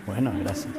Bueno, gracias.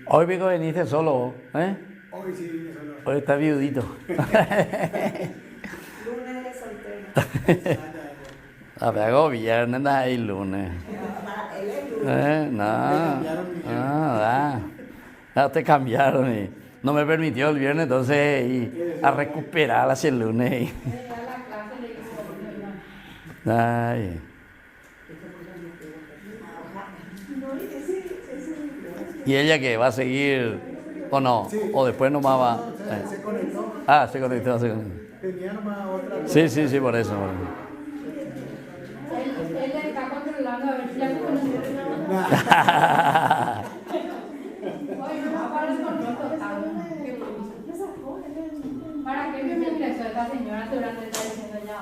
Hoy vi que viniste solo, ¿eh? Hoy sí vine solo. Hoy está viudito. Lunes de soltero. A ver, hago viernes, anda ahí lunes. Él es lunes. No, ya te cambiaron y no me permitió el viernes, entonces y a recuperar hacia el lunes. Ay. ¿Y ella qué? ¿Va a seguir o no? Sí. ¿O después nomás va? Se conectó. Ah, se conectó. Tenía nomás otra cosa. Sí, por eso. Él está controlando a ver si ya se Hoy no aparece con nosotros. ¿Para qué me ingresó esta señora durante está diciendo ya?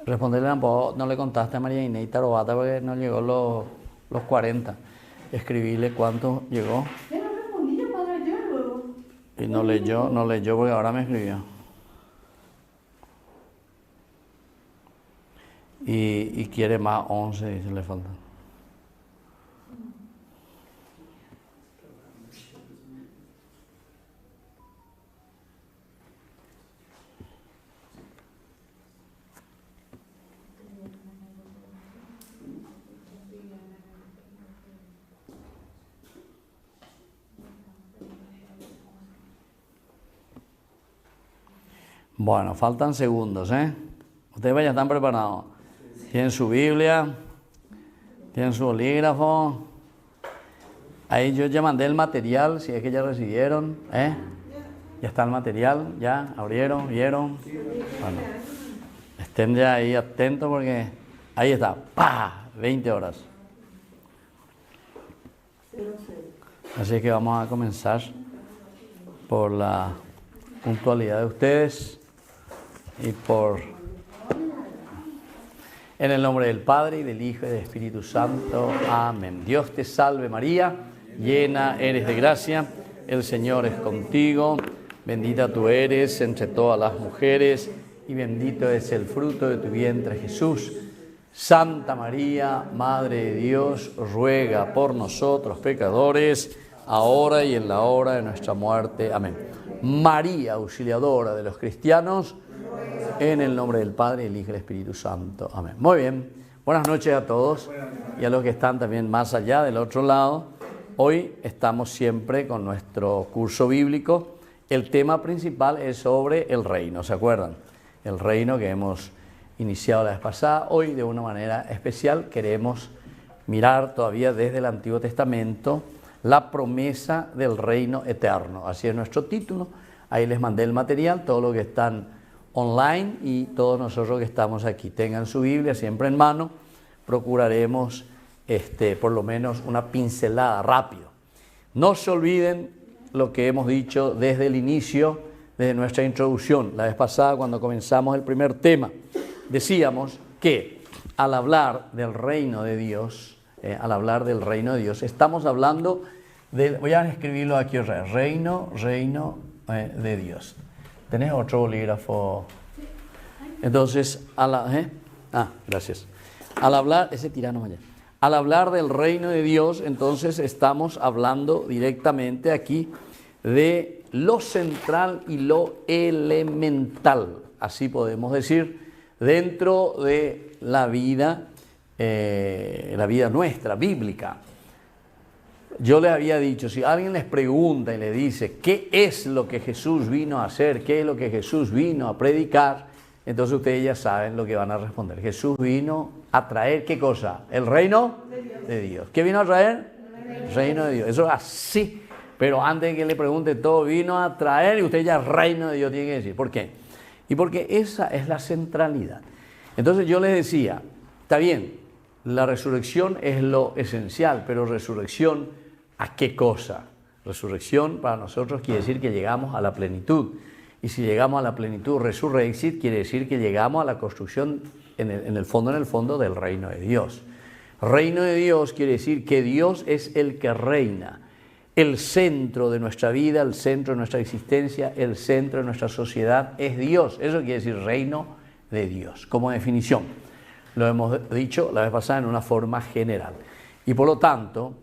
Responderle tampoco, no le contaste a María Inés Tarobata porque no llegó los 40. Escribíle cuánto llegó. Yo no respondí, yo padre ayer luego. Y no leyó porque ahora me escribió. Y quiere más 11 y se le falta. Bueno, faltan segundos, ¿eh? Ustedes ya están preparados. Tienen su Biblia, tienen su bolígrafo. Ahí yo ya mandé el material, si es que ya recibieron, ¿eh? Ya está el material, ya abrieron, vieron. Bueno, estén ya ahí atentos porque ahí está, ¡pah! 20 horas. Así que vamos a comenzar por la puntualidad de ustedes y en el nombre del Padre y del Hijo y del Espíritu Santo. Amén. Dios te salve María, llena eres de gracia, el Señor es contigo, bendita tú eres entre todas las mujeres y bendito es el fruto de tu vientre Jesús. Santa María, Madre de Dios, ruega por nosotros pecadores, ahora y en la hora de nuestra muerte. Amén. María, auxiliadora de los cristianos, en el nombre del Padre, el Hijo y el Espíritu Santo. Amén. Muy bien. Buenas noches a todos y a los que están también más allá del otro lado. Hoy estamos siempre con nuestro curso bíblico. El tema principal es sobre el reino, ¿se acuerdan? El reino que hemos iniciado la vez pasada. Hoy, de una manera especial, queremos mirar todavía desde el Antiguo Testamento la promesa del reino eterno. Así es nuestro título. Ahí les mandé el material, todos los que están online y todos nosotros que estamos aquí. Tengan su Biblia siempre en mano. Procuraremos por lo menos una pincelada rápido. No se olviden lo que hemos dicho desde el inicio, desde nuestra introducción. La vez pasada, cuando comenzamos el primer tema, decíamos que al hablar del reino de Dios, estamos hablando de, voy a escribirlo aquí, reino de Dios. ¿Tenés otro bolígrafo? Entonces, gracias. Al hablar, ese tirano allá. Al hablar del reino de Dios, entonces estamos hablando directamente aquí de lo central y lo elemental, así podemos decir, dentro de la vida nuestra, bíblica. Yo les había dicho, si alguien les pregunta y le dice, ¿qué es lo que Jesús vino a hacer? ¿Qué es lo que Jesús vino a predicar? Entonces ustedes ya saben lo que van a responder. Jesús vino a traer, ¿qué cosa? El reino de Dios. ¿Qué vino a traer? El reino de Dios. Eso es así. Pero antes de que le pregunte todo, vino a traer y usted ya el reino de Dios tiene que decir. ¿Por qué? Y porque esa es la centralidad. Entonces yo les decía, está bien, la resurrección es lo esencial, pero resurrección, ¿a qué cosa? Resurrección para nosotros quiere decir que llegamos a la plenitud. Y si llegamos a la plenitud, resurrexit, quiere decir que llegamos a la construcción en el fondo del reino de Dios. Reino de Dios quiere decir que Dios es el que reina. El centro de nuestra vida, el centro de nuestra existencia, el centro de nuestra sociedad es Dios. Eso quiere decir reino de Dios, como definición. Lo hemos dicho la vez pasada en una forma general. Y por lo tanto,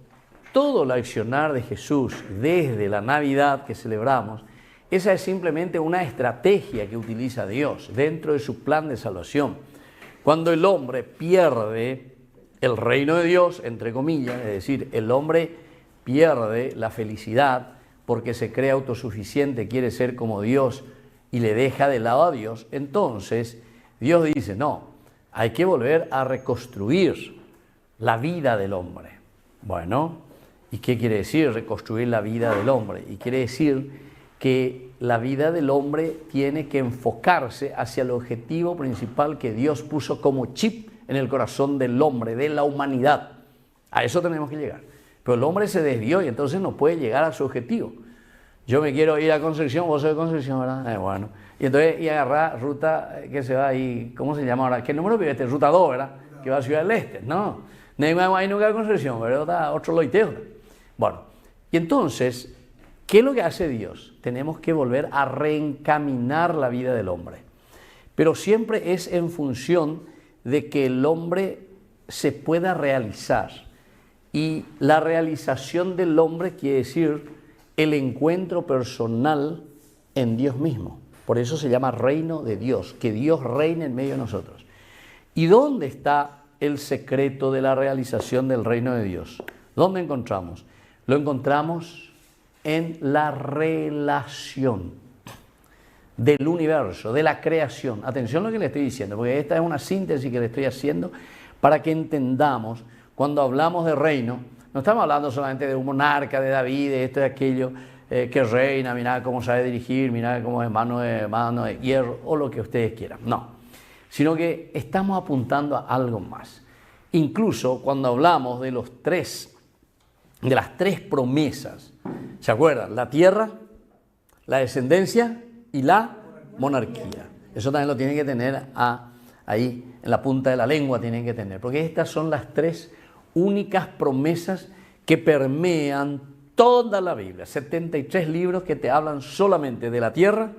todo el accionar de Jesús desde la Navidad que celebramos, esa es simplemente una estrategia que utiliza Dios dentro de su plan de salvación. Cuando el hombre pierde el reino de Dios, entre comillas, es decir, el hombre pierde la felicidad porque se cree autosuficiente, quiere ser como Dios y le deja de lado a Dios, entonces Dios dice, no, hay que volver a reconstruir la vida del hombre. Bueno, ¿y qué quiere decir reconstruir la vida del hombre? Y quiere decir que la vida del hombre tiene que enfocarse hacia el objetivo principal que Dios puso como chip en el corazón del hombre, de la humanidad. A eso tenemos que llegar. Pero el hombre se desvió y entonces no puede llegar a su objetivo. Yo me quiero ir a Concepción, vos sos de Concepción, ¿verdad? Bueno. Y entonces agarrar ruta que se va ahí, ¿cómo se llama ahora? ¿Qué número vive este? Ruta 2, ¿verdad? Que va a Ciudad del Este. No, no hay nunca a Concepción, ¿verdad? Otro loiteo. Bueno, y entonces, ¿qué es lo que hace Dios? Tenemos que volver a reencaminar la vida del hombre. Pero siempre es en función de que el hombre se pueda realizar. Y la realización del hombre quiere decir el encuentro personal en Dios mismo. Por eso se llama reino de Dios, que Dios reine en medio de nosotros. ¿Y dónde está el secreto de la realización del reino de Dios? ¿Dónde encontramos? Lo encontramos en la relación del universo, de la creación. Atención a lo que le estoy diciendo, porque esta es una síntesis que le estoy haciendo para que entendamos, cuando hablamos de reino, no estamos hablando solamente de un monarca, de David, de esto y aquello, que reina, mirá cómo sabe dirigir, mirá cómo es mano de hierro, o lo que ustedes quieran. No, sino que estamos apuntando a algo más. Incluso cuando hablamos de las tres promesas, ¿se acuerdan? La tierra, la descendencia y la monarquía. Eso también lo tienen que tener ahí, en la punta de la lengua tienen que tener, porque estas son las tres únicas promesas que permean toda la Biblia. 73 libros que te hablan solamente de la tierra,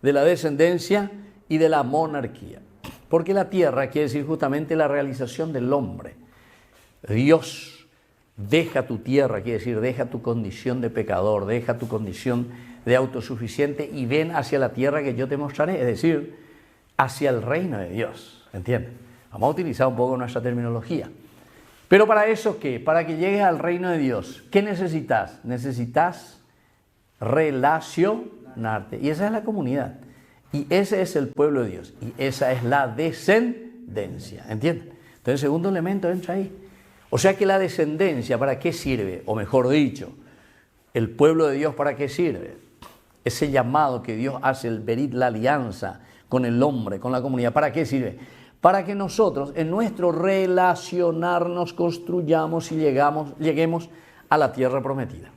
de la descendencia y de la monarquía. Porque la tierra quiere decir justamente la realización del hombre. Dios deja tu tierra, quiere decir deja tu condición de pecador, deja tu condición de autosuficiente y ven hacia la tierra que yo te mostraré, es decir, hacia el reino de Dios, ¿entiendes? Vamos a utilizar un poco nuestra terminología. Pero para eso, ¿qué? Para que llegues al reino de Dios, ¿qué necesitas? Necesitas relacionarte. Y esa es la comunidad. Y ese es el pueblo de Dios. Y esa es la descendencia. ¿Entienden? Entonces el segundo elemento entra ahí. O sea que la descendencia, ¿para qué sirve? O mejor dicho, el pueblo de Dios, ¿para qué sirve? Ese llamado que Dios hace, el berit, la alianza con el hombre, con la comunidad, ¿para qué sirve? Para que nosotros en nuestro relacionarnos construyamos y lleguemos a la tierra prometida.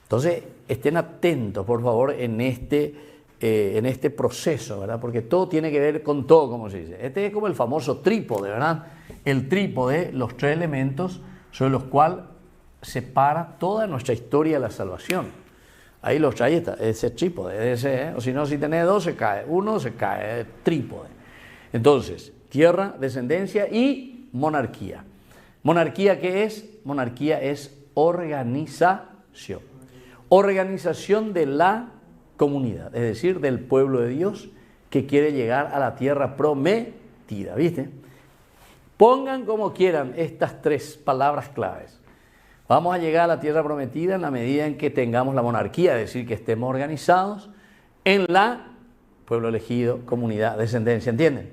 Entonces, estén atentos, por favor, en este proceso, ¿verdad? Porque todo tiene que ver con todo, como se dice. Este es como el famoso trípode, ¿verdad? El trípode, los tres elementos sobre los cuales se para toda nuestra historia de la salvación. Ahí los trae ese trípode, o si no, si tenés dos se cae, uno se cae, trípode. Entonces, tierra, descendencia y monarquía. ¿Monarquía qué es? Monarquía es organización. Organización de la comunidad, es decir, del pueblo de Dios que quiere llegar a la tierra prometida, ¿viste? Pongan como quieran estas tres palabras claves. Vamos a llegar a la tierra prometida en la medida en que tengamos la monarquía, es decir, que estemos organizados en la pueblo elegido, comunidad, descendencia, ¿entienden?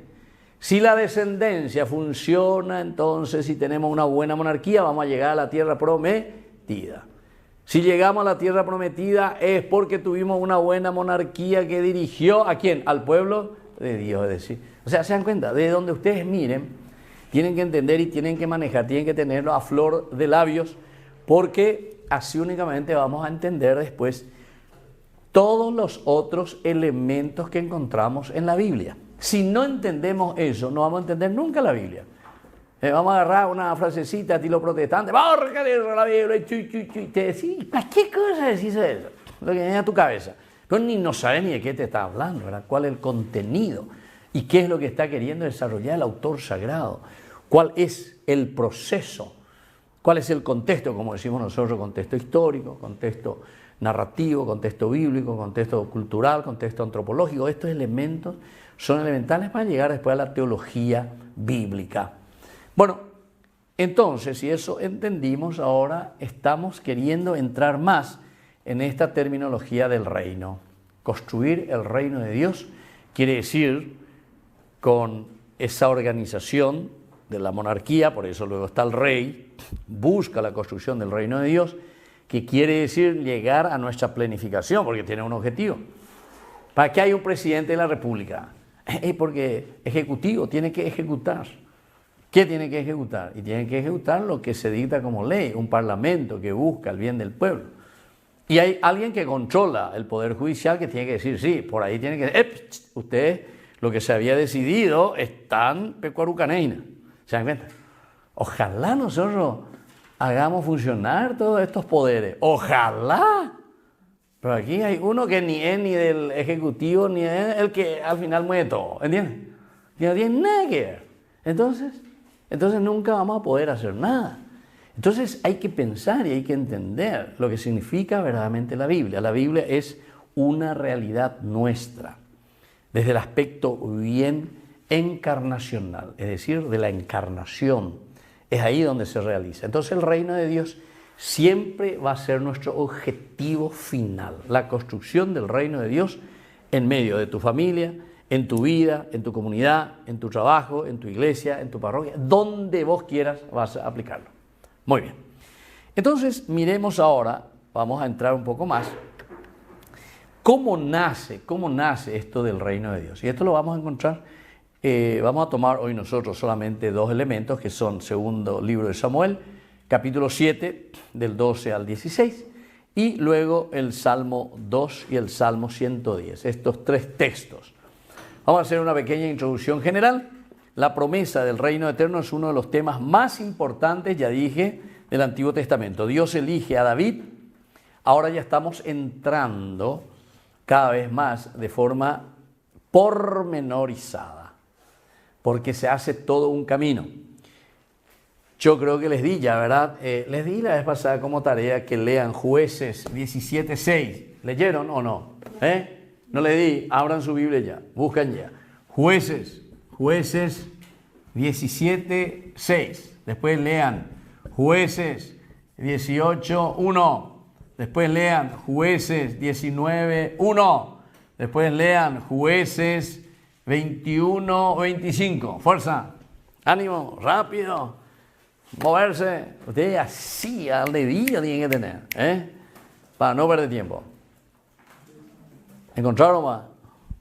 Si la descendencia funciona, entonces si tenemos una buena monarquía, vamos a llegar a la tierra prometida. Si llegamos a la tierra prometida es porque tuvimos una buena monarquía que dirigió ¿a quién? Al pueblo de Dios, es decir. O sea, se dan cuenta, de donde ustedes miren, tienen que entender y tienen que manejar, tienen que tenerlo a flor de labios, porque así únicamente vamos a entender después todos los otros elementos que encontramos en la Biblia. Si no entendemos eso, no vamos a entender nunca la Biblia. Vamos a agarrar una frasecita a estilo protestante, ¡borra la Biblia! Te decís, ¿para qué cosa decís eso? Lo que viene a tu cabeza. Pero no sabes ni de qué te está hablando, ¿verdad? ¿Cuál es el contenido? ¿Y qué es lo que está queriendo desarrollar el autor sagrado? ¿Cuál es el proceso? ¿Cuál es el contexto? Como decimos nosotros, contexto histórico, contexto narrativo, contexto bíblico, contexto cultural, contexto antropológico. Estos elementos son elementales para llegar después a la teología bíblica. Bueno, entonces, si eso entendimos, ahora estamos queriendo entrar más en esta terminología del reino. Construir el reino de Dios quiere decir, con esa organización de la monarquía, por eso luego está el rey, busca la construcción del reino de Dios, que quiere decir llegar a nuestra planificación, porque tiene un objetivo. ¿Para qué hay un presidente de la República? Porque ejecutivo tiene que ejecutar. ¿Qué tiene que ejecutar? Y tiene que ejecutar lo que se dicta como ley, un parlamento que busca el bien del pueblo. Y hay alguien que controla el poder judicial que tiene que decir, sí, por ahí tiene que... Ustedes, lo que se había decidido, están pecuarucaneina. ¿Se dan cuenta? Ojalá nosotros hagamos funcionar todos estos poderes. ¡Ojalá! Pero aquí hay uno que ni es ni del ejecutivo, ni es el que al final mueve todo. ¿Entiendes? Y no tiene nada que ver. Entonces nunca vamos a poder hacer nada. Entonces hay que pensar y hay que entender lo que significa verdaderamente la Biblia. La Biblia es una realidad nuestra, desde el aspecto bien encarnacional, es decir, de la encarnación. Es ahí donde se realiza. Entonces el reino de Dios siempre va a ser nuestro objetivo final, la construcción del reino de Dios en medio de tu familia, en tu vida, en tu comunidad, en tu trabajo, en tu iglesia, en tu parroquia, donde vos quieras vas a aplicarlo. Muy bien. Entonces miremos ahora, vamos a entrar un poco más, ¿cómo nace esto del reino de Dios? Y esto lo vamos a encontrar, vamos a tomar hoy nosotros solamente dos elementos que son segundo libro de Samuel, capítulo 7, del 12 al 16, y luego el Salmo 2 y el Salmo 110, estos tres textos. Vamos a hacer una pequeña introducción general. La promesa del reino eterno es uno de los temas más importantes, ya dije, del Antiguo Testamento. Dios elige a David, ahora ya estamos entrando cada vez más de forma pormenorizada, porque se hace todo un camino. Yo creo que les di ya, ¿verdad? Les di la vez pasada como tarea que lean Jueces 17:6. ¿Leyeron o no? No les di, abran su Biblia ya, buscan ya. Jueces 17:6. Después lean Jueces 18:1. Después lean Jueces 19:1. Después lean Jueces 21:25. Fuerza, ánimo, rápido, moverse. Ustedes así al dedillo tienen que tener, para no perder tiempo. ¿Encontraron más?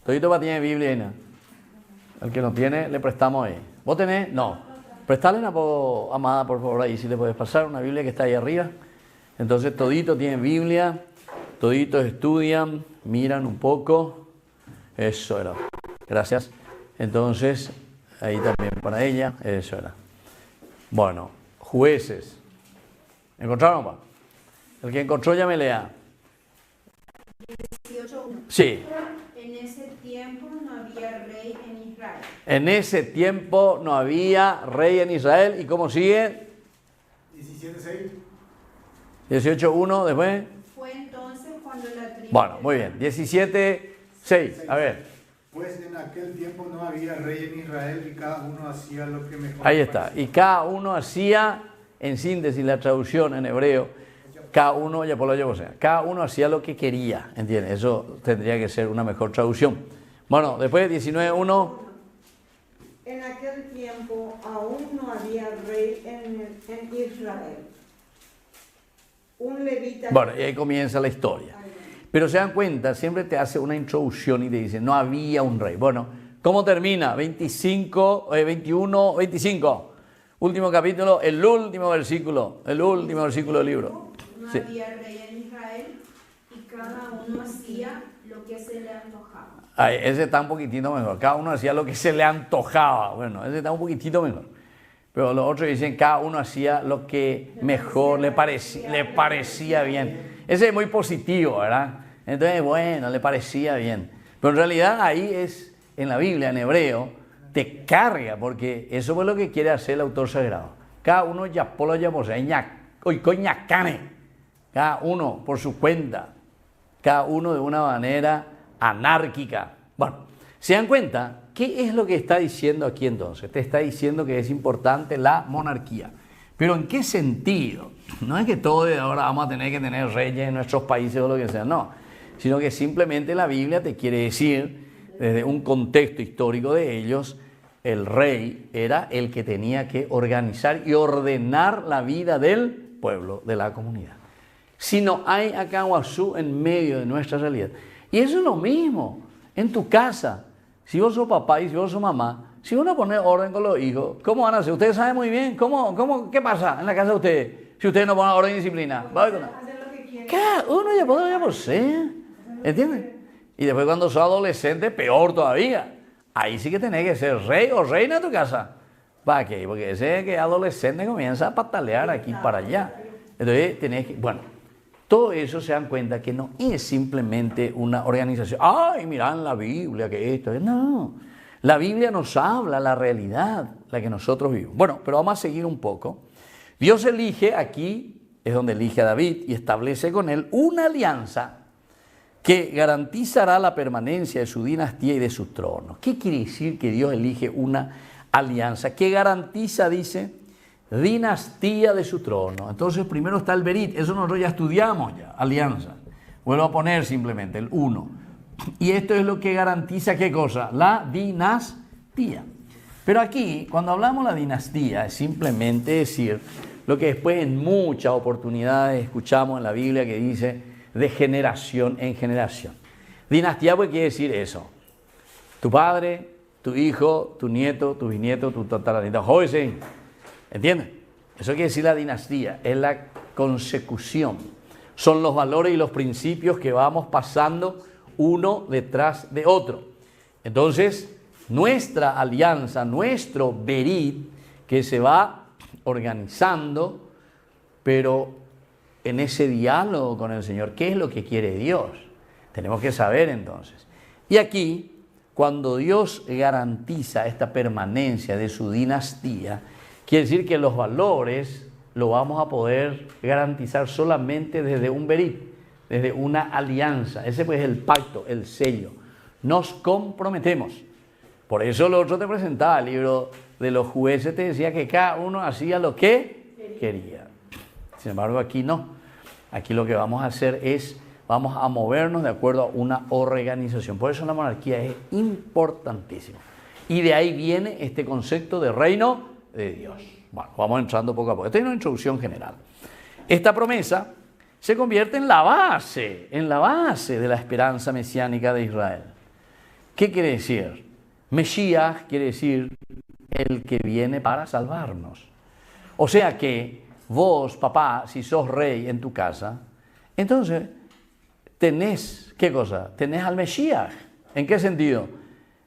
Todito va tiene Biblia ahí, ¿no? El que no tiene, le prestamos ahí. ¿Vos tenés? No. Prestale una Amada, por favor, ahí si le puedes pasar una Biblia que está ahí arriba. Entonces todito tienen Biblia, toditos estudian, miran un poco. Eso era. Gracias. Entonces, ahí también para ella, eso era. Bueno, Jueces. ¿Encontraron más? El que encontró ya me lea. 18:1. Sí. En ese tiempo no había rey en Israel. En ese tiempo no había rey en Israel. ¿Y cómo sigue? 17:6. 18:1 después. Fue entonces cuando la tribu. Bueno, muy bien. 17:6. A ver. Pues en aquel tiempo no había rey en Israel y cada uno hacía lo que mejor Ahí le está. parecía. Y cada uno hacía, en síntesis, la traducción en hebreo, cada uno, ya por lo llevo, o sea, cada uno hacía lo que quería, ¿entiendes? Eso tendría que ser una mejor traducción. Bueno, después 19:1. En aquel tiempo aún no había rey en Israel. Un levita. Bueno, y ahí comienza la historia. Pero se dan cuenta, siempre te hace una introducción y te dice, no había un rey. Bueno, ¿cómo termina? 21, 25. Último capítulo, el último versículo del libro. No Sí. había rey en Israel y cada uno hacía lo que se le antojaba. Ay, ese está un poquitito mejor. Cada uno hacía lo que se le antojaba. Bueno, ese está un poquitito mejor. Pero los otros dicen, cada uno hacía lo que mejor le parecía bien. Ese es muy positivo, ¿verdad? Entonces, bueno, le parecía bien. Pero en realidad ahí es, en la Biblia, en hebreo, te carga, porque eso es lo que quiere hacer el autor sagrado. Cada uno ya por lo llamó, cada uno por su cuenta, cada uno de una manera anárquica. Bueno, ¿se dan cuenta? ¿Qué es lo que está diciendo aquí entonces? Te está diciendo que es importante la monarquía. ¿Pero en qué sentido? No es que todo de ahora vamos a tener que tener reyes en nuestros países o lo que sea, no. Sino que simplemente la Biblia te quiere decir, desde un contexto histórico de ellos, el rey era el que tenía que organizar y ordenar la vida del pueblo, de la comunidad. Si no hay acá Guazú en medio de nuestra realidad. Y eso es lo mismo en tu casa. Si vos sos papá y si vos sos mamá, si vos no pones orden con los hijos, ¿cómo van a hacer? Ustedes saben muy bien qué pasa en la casa de ustedes si ustedes no ponen orden y disciplina. Cada uno ya puede ser, ¿entiendes? Y después cuando sos adolescente, peor todavía. Ahí sí que tenés que ser rey o reina de tu casa. ¿Para qué? Porque ese que adolescente comienza a patalear aquí para allá. Entonces tenés que, bueno, todo eso se dan cuenta que no es simplemente una organización. Ay, mirá en la Biblia que esto es. No, la Biblia nos habla la realidad, la que nosotros vivimos. Bueno, pero vamos a seguir un poco. Dios elige aquí, es donde elige a David y establece con él una alianza que garantizará la permanencia de su dinastía y de su trono. ¿Qué quiere decir que Dios elige una alianza que garantiza, dice, dinastía de su trono? Entonces primero está el Berit, eso nosotros ya estudiamos ya, alianza. Vuelvo a poner simplemente el 1. Y esto es lo que garantiza, ¿qué cosa? La dinastía. Pero aquí, cuando hablamos de la dinastía, es simplemente decir lo que después en muchas oportunidades escuchamos en la Biblia que dice de generación en generación. Dinastía pues quiere decir eso. Tu padre, tu hijo, tu nieto, tu bisnieto, tu tataranieto. Joven, ¿entiendes? Eso quiere decir la dinastía, es la consecución. Son los valores y los principios que vamos pasando uno detrás de otro. Entonces, nuestra alianza, nuestro Berit, que se va organizando, pero en ese diálogo con el Señor, ¿qué es lo que quiere Dios? Tenemos que saber entonces. Y aquí, cuando Dios garantiza esta permanencia de su dinastía, quiere decir que los valores lo vamos a poder garantizar solamente desde un Berit, desde una alianza. Ese pues es el pacto, el sello. Nos comprometemos. Por eso lo otro te presentaba el libro de los jueces te decía que cada uno hacía lo que quería. Sin embargo, aquí no. Aquí lo que vamos a hacer es, vamos a movernos de acuerdo a una organización. Por eso la monarquía es importantísima. Y de ahí viene este concepto de reino de Dios. Bueno, vamos entrando poco a poco. Esta es una introducción general. Esta promesa se convierte en la base de la esperanza mesiánica de Israel. ¿Qué quiere decir? Mesías quiere decir el que viene para salvarnos. O sea que vos, papá, si sos rey en tu casa, entonces tenés, ¿qué cosa? Tenés al Mesías. ¿En qué sentido?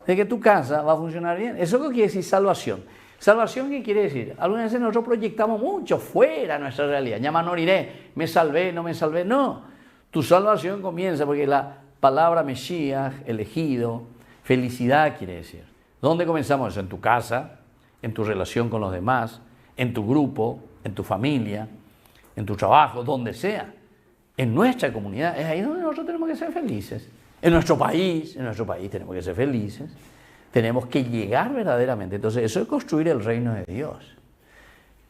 De que tu casa va a funcionar bien. ¿Eso qué quiere decir salvación? ¿Salvación qué quiere decir? Algunas veces nosotros proyectamos mucho fuera de nuestra realidad. Llama noriré, me salvé, no me salvé. No, tu salvación comienza porque la palabra Mesías, elegido, felicidad quiere decir. ¿Dónde comenzamos eso? En tu casa, en tu relación con los demás, en tu grupo, en tu familia, en tu trabajo, donde sea. En nuestra comunidad, es ahí donde nosotros tenemos que ser felices. En nuestro país tenemos que ser felices. Tenemos que llegar verdaderamente. Entonces, eso es construir el reino de Dios.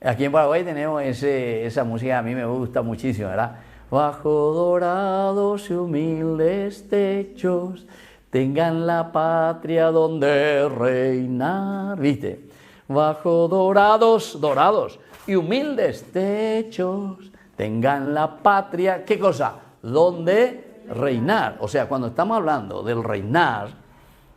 Aquí en Paraguay tenemos esa música, a mí me gusta muchísimo, ¿verdad? Bajo dorados y humildes techos, tengan la patria donde reinar. ¿Viste? Bajo dorados y humildes techos, tengan la patria, ¿qué cosa? Donde reinar. O sea, cuando estamos hablando del reinar,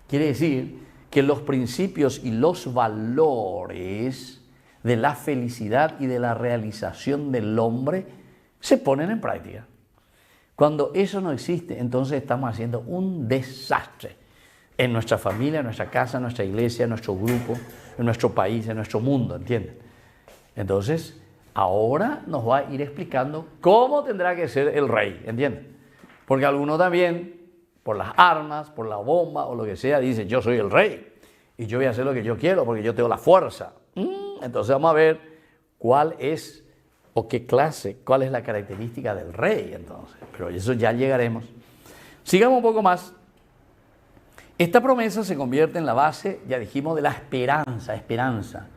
quiere decir que los principios y los valores de la felicidad y de la realización del hombre se ponen en práctica. Cuando eso no existe, entonces estamos haciendo un desastre en nuestra familia, en nuestra casa, en nuestra iglesia, en nuestro grupo, en nuestro país, en nuestro mundo, ¿entienden? Entonces, ahora nos va a ir explicando cómo tendrá que ser el rey, ¿entienden? Porque algunos también, por las armas, por la bomba o lo que sea, dicen, yo soy el rey y yo voy a hacer lo que yo quiero porque yo tengo la fuerza. Entonces vamos a ver cuál es o qué clase, cuál es la característica del rey entonces. Pero eso ya llegaremos. Sigamos un poco más. Esta promesa se convierte en la base, ya dijimos, de la esperanza.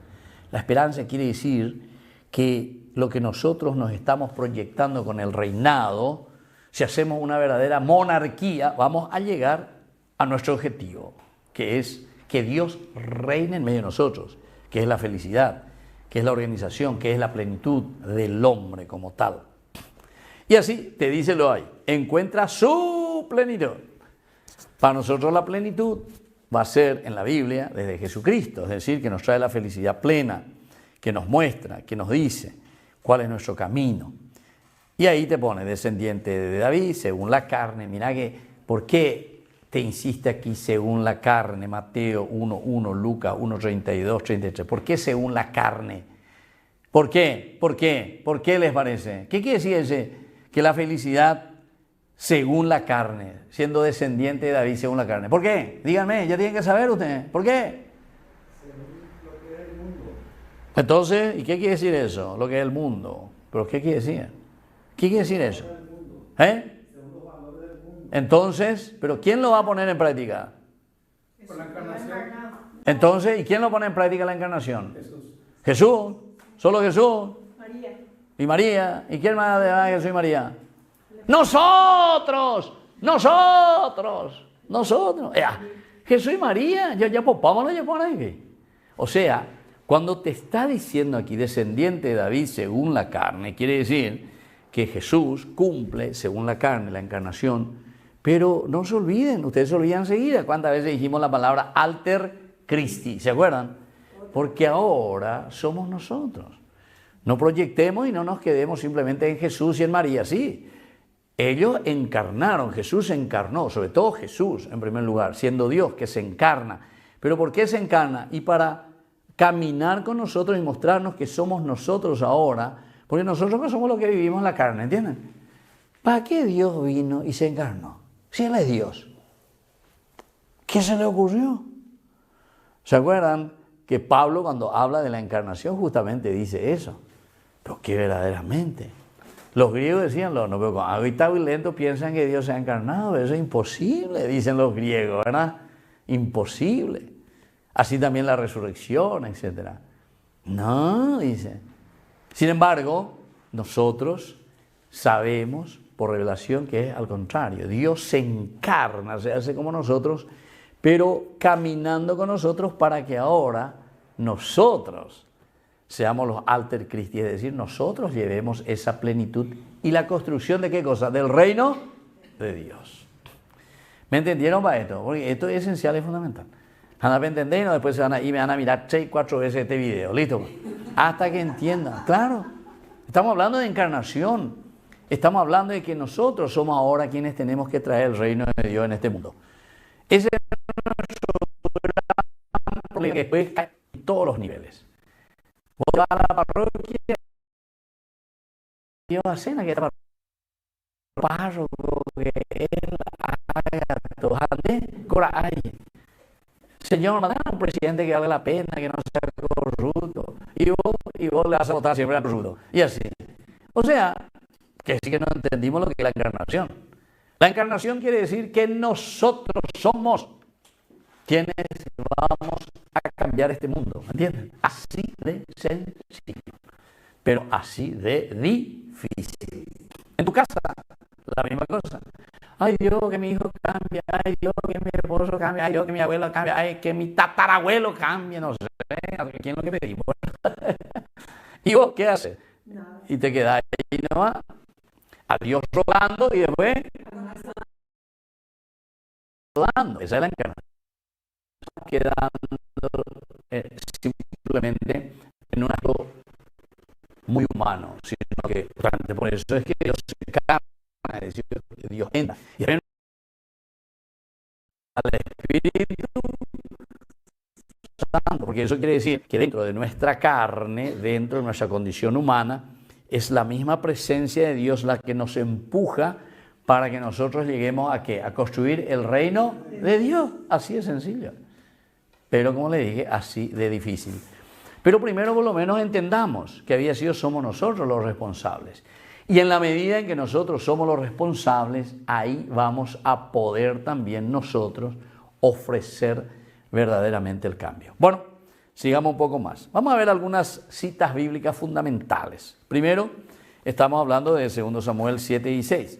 La esperanza quiere decir que lo que nosotros nos estamos proyectando con el reinado, si hacemos una verdadera monarquía, vamos a llegar a nuestro objetivo, que es que Dios reine en medio de nosotros, que es la felicidad, que es la organización, que es la plenitud del hombre como tal. Y así te dice lo ahí, encuentra su plenitud. Para nosotros la plenitud va a ser en la Biblia desde Jesucristo, es decir, que nos trae la felicidad plena, que nos muestra, que nos dice cuál es nuestro camino. Y ahí te pone descendiente de David, según la carne. Mira que, ¿por qué te insiste aquí según la carne? Mateo 1:1, Lucas 1:32, 33. ¿Por qué según la carne? ¿Por qué? ¿Por qué? ¿Por qué les parece? ¿Qué quiere decir ese? Que la felicidad según la carne, siendo descendiente de David según la carne. ¿Por qué? Díganme, ya tienen que saber ustedes. ¿Por qué? Según lo que es el mundo. Entonces, ¿y qué quiere decir eso? Lo que es el mundo. ¿Pero qué quiere decir? ¿Qué quiere decir eso? Entonces, ¿pero quién lo va a poner en práctica? Por la encarnación. Entonces, ¿y quién lo pone en práctica la encarnación? Jesús. Jesús, solo Jesús. María. Y María. ¿Y quién más de Jesús y María? ¡Nosotros! Jesús y María, ya popámonos ya por ahí. O sea, cuando te está diciendo aquí descendiente de David según la carne, quiere decir que Jesús cumple según la carne, la encarnación, pero no se olviden, ustedes se olvidan enseguida. ¿Cuántas veces dijimos la palabra alter Christi? ¿Se acuerdan? Porque ahora somos nosotros. No proyectemos y no nos quedemos simplemente en Jesús y en María, sí. Ellos encarnaron, Jesús se encarnó, sobre todo Jesús en primer lugar, siendo Dios que se encarna. ¿Pero por qué se encarna? Y para caminar con nosotros y mostrarnos que somos nosotros ahora, porque nosotros no somos los que vivimos en la carne, ¿entienden? ¿Para qué Dios vino y se encarnó? Si Él es Dios. ¿Qué se le ocurrió? ¿Se acuerdan que Pablo cuando habla de la encarnación justamente dice eso? Pero que verdaderamente. Los griegos decían, no, pero con ahorita muy lento piensan que Dios se ha encarnado, eso es imposible, dicen los griegos, ¿verdad? Imposible. así también la resurrección, etc. No, dice. Sin embargo, nosotros sabemos por revelación que es al contrario. Dios se encarna, se hace como nosotros, pero caminando con nosotros para que ahora nosotros seamos los alter Christi, es decir, nosotros llevemos esa plenitud y la construcción de ¿qué cosa? Del reino de Dios. ¿Me entendieron para esto? Porque esto es esencial y fundamental. Van a entender y no después se van a ir, me van a mirar 6, 4 veces este video, ¿listo? Hasta que entiendan. Claro, estamos hablando de encarnación. Estamos hablando de que nosotros somos ahora quienes tenemos que traer el reino de Dios en este mundo. Ese es nuestro gran problema que después cae en todos los niveles. Vos vas a la parroquia, Dios a cena que está párroco, que él haga todo, coraje. Señor, mandá a un presidente que valga la pena, que no sea corrupto. Y vos le vas a votar siempre al corrupto. Y así. O sea, que sí que no entendimos lo que es la encarnación. La encarnación quiere decir que nosotros somos quienes vamos a cambiar este mundo. ¿Me entienden? Así de sencillo, pero así de difícil. En tu casa, la misma cosa. Ay Dios, que mi hijo cambie. Ay Dios, que mi esposo cambie. Ay Dios, que mi abuelo cambie. Ay, que mi tatarabuelo cambie. No sé. ¿Quién es lo que pedimos? ¿Y vos qué haces? Nada. Y te quedas ahí nomás. A Dios rogando y después rogando. Esa es la encarnación. Quedando simplemente en un acto muy humano, sino que por eso es que Dios se encarna, es decir, Dios entra y al Espíritu Santo, porque eso quiere decir que dentro de nuestra carne, dentro de nuestra condición humana, es la misma presencia de Dios la que nos empuja para que nosotros lleguemos a ¿qué? A construir el reino de Dios. Así de sencillo. Pero como le dije, así de difícil. Pero primero por lo menos entendamos que somos nosotros los responsables. Y en la medida en que nosotros somos los responsables, ahí vamos a poder también nosotros ofrecer verdaderamente el cambio. Bueno, sigamos un poco más. Vamos a ver algunas citas bíblicas fundamentales. Primero, estamos hablando de 2 Samuel 7:16.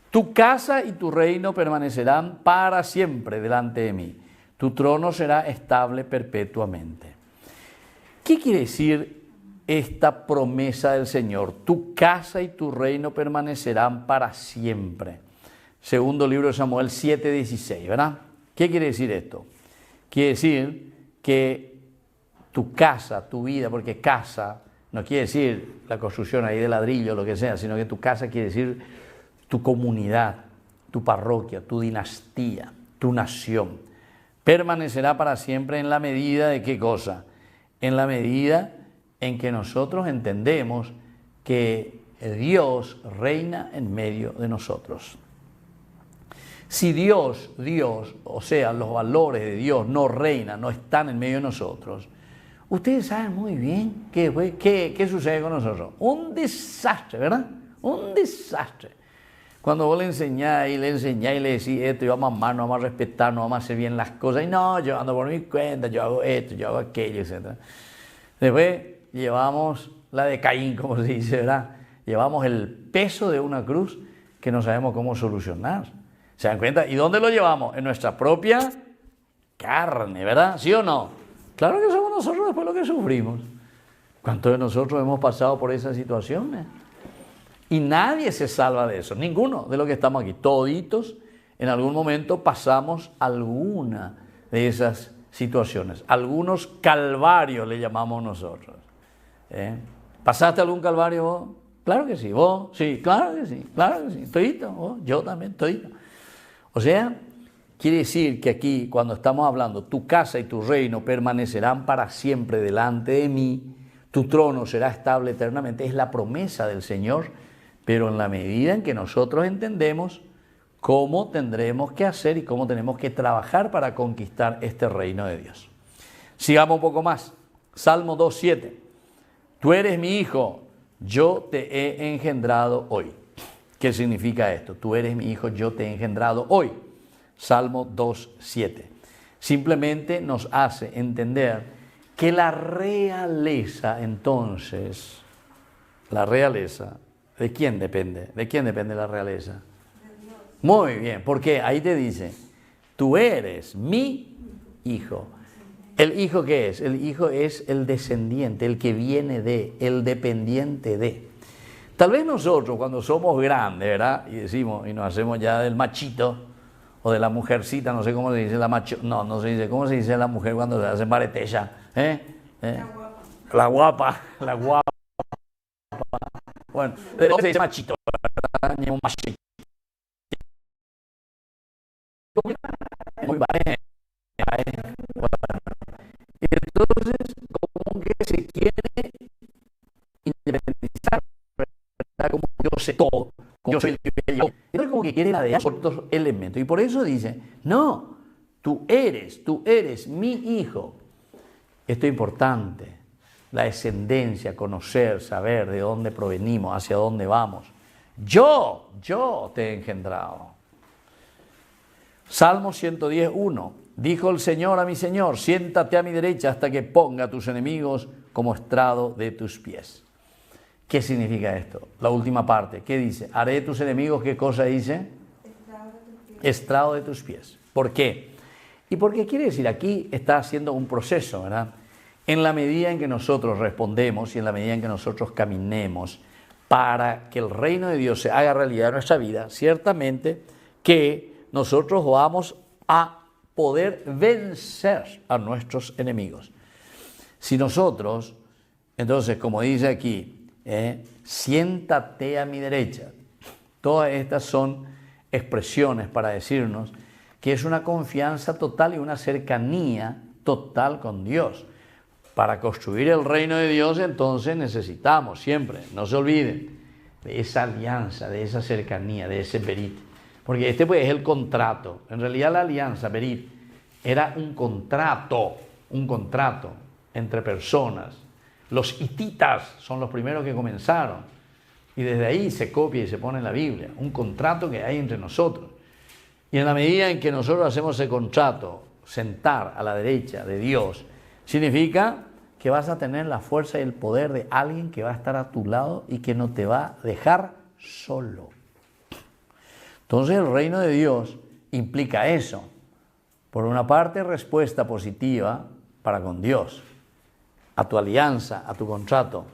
Tu casa y tu reino permanecerán para siempre delante de mí. Tu trono será estable perpetuamente. ¿Qué quiere decir esta promesa del Señor? Tu casa y tu reino permanecerán para siempre. Segundo libro de Samuel 7:16, ¿verdad? ¿Qué quiere decir esto? Quiere decir que tu casa, tu vida, porque casa no quiere decir la construcción ahí de ladrillo, lo que sea, sino que tu casa quiere decir tu comunidad, tu parroquia, tu dinastía, tu nación. Permanecerá para siempre en la medida de ¿qué cosa? En la medida en que nosotros entendemos que Dios reina en medio de nosotros. Si Dios, o sea, los valores de Dios no reinan, no están en medio de nosotros, ustedes saben muy bien qué sucede con nosotros. Un desastre, ¿verdad? Un desastre. Cuando vos le enseñás y le decís esto, y vamos a amarnos, vamos a respetarnos, vamos a hacer bien las cosas, y no, yo ando por mi cuenta, yo hago esto, yo hago aquello, etc. Después llevamos la de Caín, como se dice, ¿verdad? Llevamos el peso de una cruz que no sabemos cómo solucionar. ¿Se dan cuenta? ¿Y dónde lo llevamos? En nuestra propia carne, ¿verdad? ¿Sí o no? Claro que somos nosotros después los que sufrimos. ¿Cuántos de nosotros hemos pasado por esas situaciones? Y nadie se salva de eso, ninguno de los que estamos aquí. Toditos en algún momento pasamos alguna de esas situaciones. Algunos calvarios le llamamos nosotros. ¿Pasaste algún calvario vos? Claro que sí. ¿Vos? Sí, claro que sí. Claro que sí. Todito. ¿Vos? Yo también, todito. O sea, quiere decir que aquí cuando estamos hablando, tu casa y tu reino permanecerán para siempre delante de mí, tu trono será estable eternamente. Es la promesa del Señor. Pero en la medida en que nosotros entendemos cómo tendremos que hacer y cómo tenemos que trabajar para conquistar este reino de Dios. Sigamos un poco más. Salmo 2:7. Tú eres mi hijo, yo te he engendrado hoy. ¿Qué significa esto? Tú eres mi hijo, yo te he engendrado hoy. Salmo 2:7. Simplemente nos hace entender que la realeza, entonces, la realeza, ¿de quién depende? ¿De quién depende la realeza? Muy bien, porque ahí te dice, tú eres mi hijo. ¿El hijo qué es? El hijo es el descendiente, el que viene de, el dependiente de. Tal vez nosotros cuando somos grandes, ¿verdad? Y decimos, y nos hacemos ya del machito, o de la mujercita, no sé cómo se dice la macho, no se dice, ¿cómo se dice la mujer cuando se hace baretella? La guapa. La guapa. Bueno, se dice machito, ¿verdad? Un machito. Muy bien. Y entonces, como que se quiere independizar, ¿verdad? Como yo sé todo, como yo soy el que yo. Entonces, como que quiere ladear por otros elementos. Y por eso dice, no, tú eres mi hijo. Esto es importante, la descendencia, conocer, saber de dónde provenimos, hacia dónde vamos. Yo te he engendrado. Salmo 110:1. Dijo el Señor a mi Señor, siéntate a mi derecha hasta que ponga a tus enemigos como estrado de tus pies. ¿Qué significa esto? La última parte, ¿qué dice? Haré de tus enemigos, ¿qué cosa dice? Estrado de tus pies. ¿Por qué? Y porque quiere decir, aquí está haciendo un proceso, ¿verdad? En la medida en que nosotros respondemos y en la medida en que nosotros caminemos para que el reino de Dios se haga realidad en nuestra vida, ciertamente que nosotros vamos a poder vencer a nuestros enemigos. Si nosotros, entonces, como dice aquí, siéntate a mi derecha, todas estas son expresiones para decirnos que es una confianza total y una cercanía total con Dios. Para construir el reino de Dios, entonces necesitamos siempre, no se olviden, de esa alianza, de esa cercanía, de ese berit. Porque este pues es el contrato. En realidad la alianza, berit, era un contrato entre personas. Los hititas son los primeros que comenzaron. Y desde ahí se copia y se pone en la Biblia. Un contrato que hay entre nosotros. Y en la medida en que nosotros hacemos ese contrato, sentar a la derecha de Dios, significa que vas a tener la fuerza y el poder de alguien que va a estar a tu lado y que no te va a dejar solo. Entonces el reino de Dios implica eso. Por una parte, respuesta positiva para con Dios, a tu alianza, a tu contrato.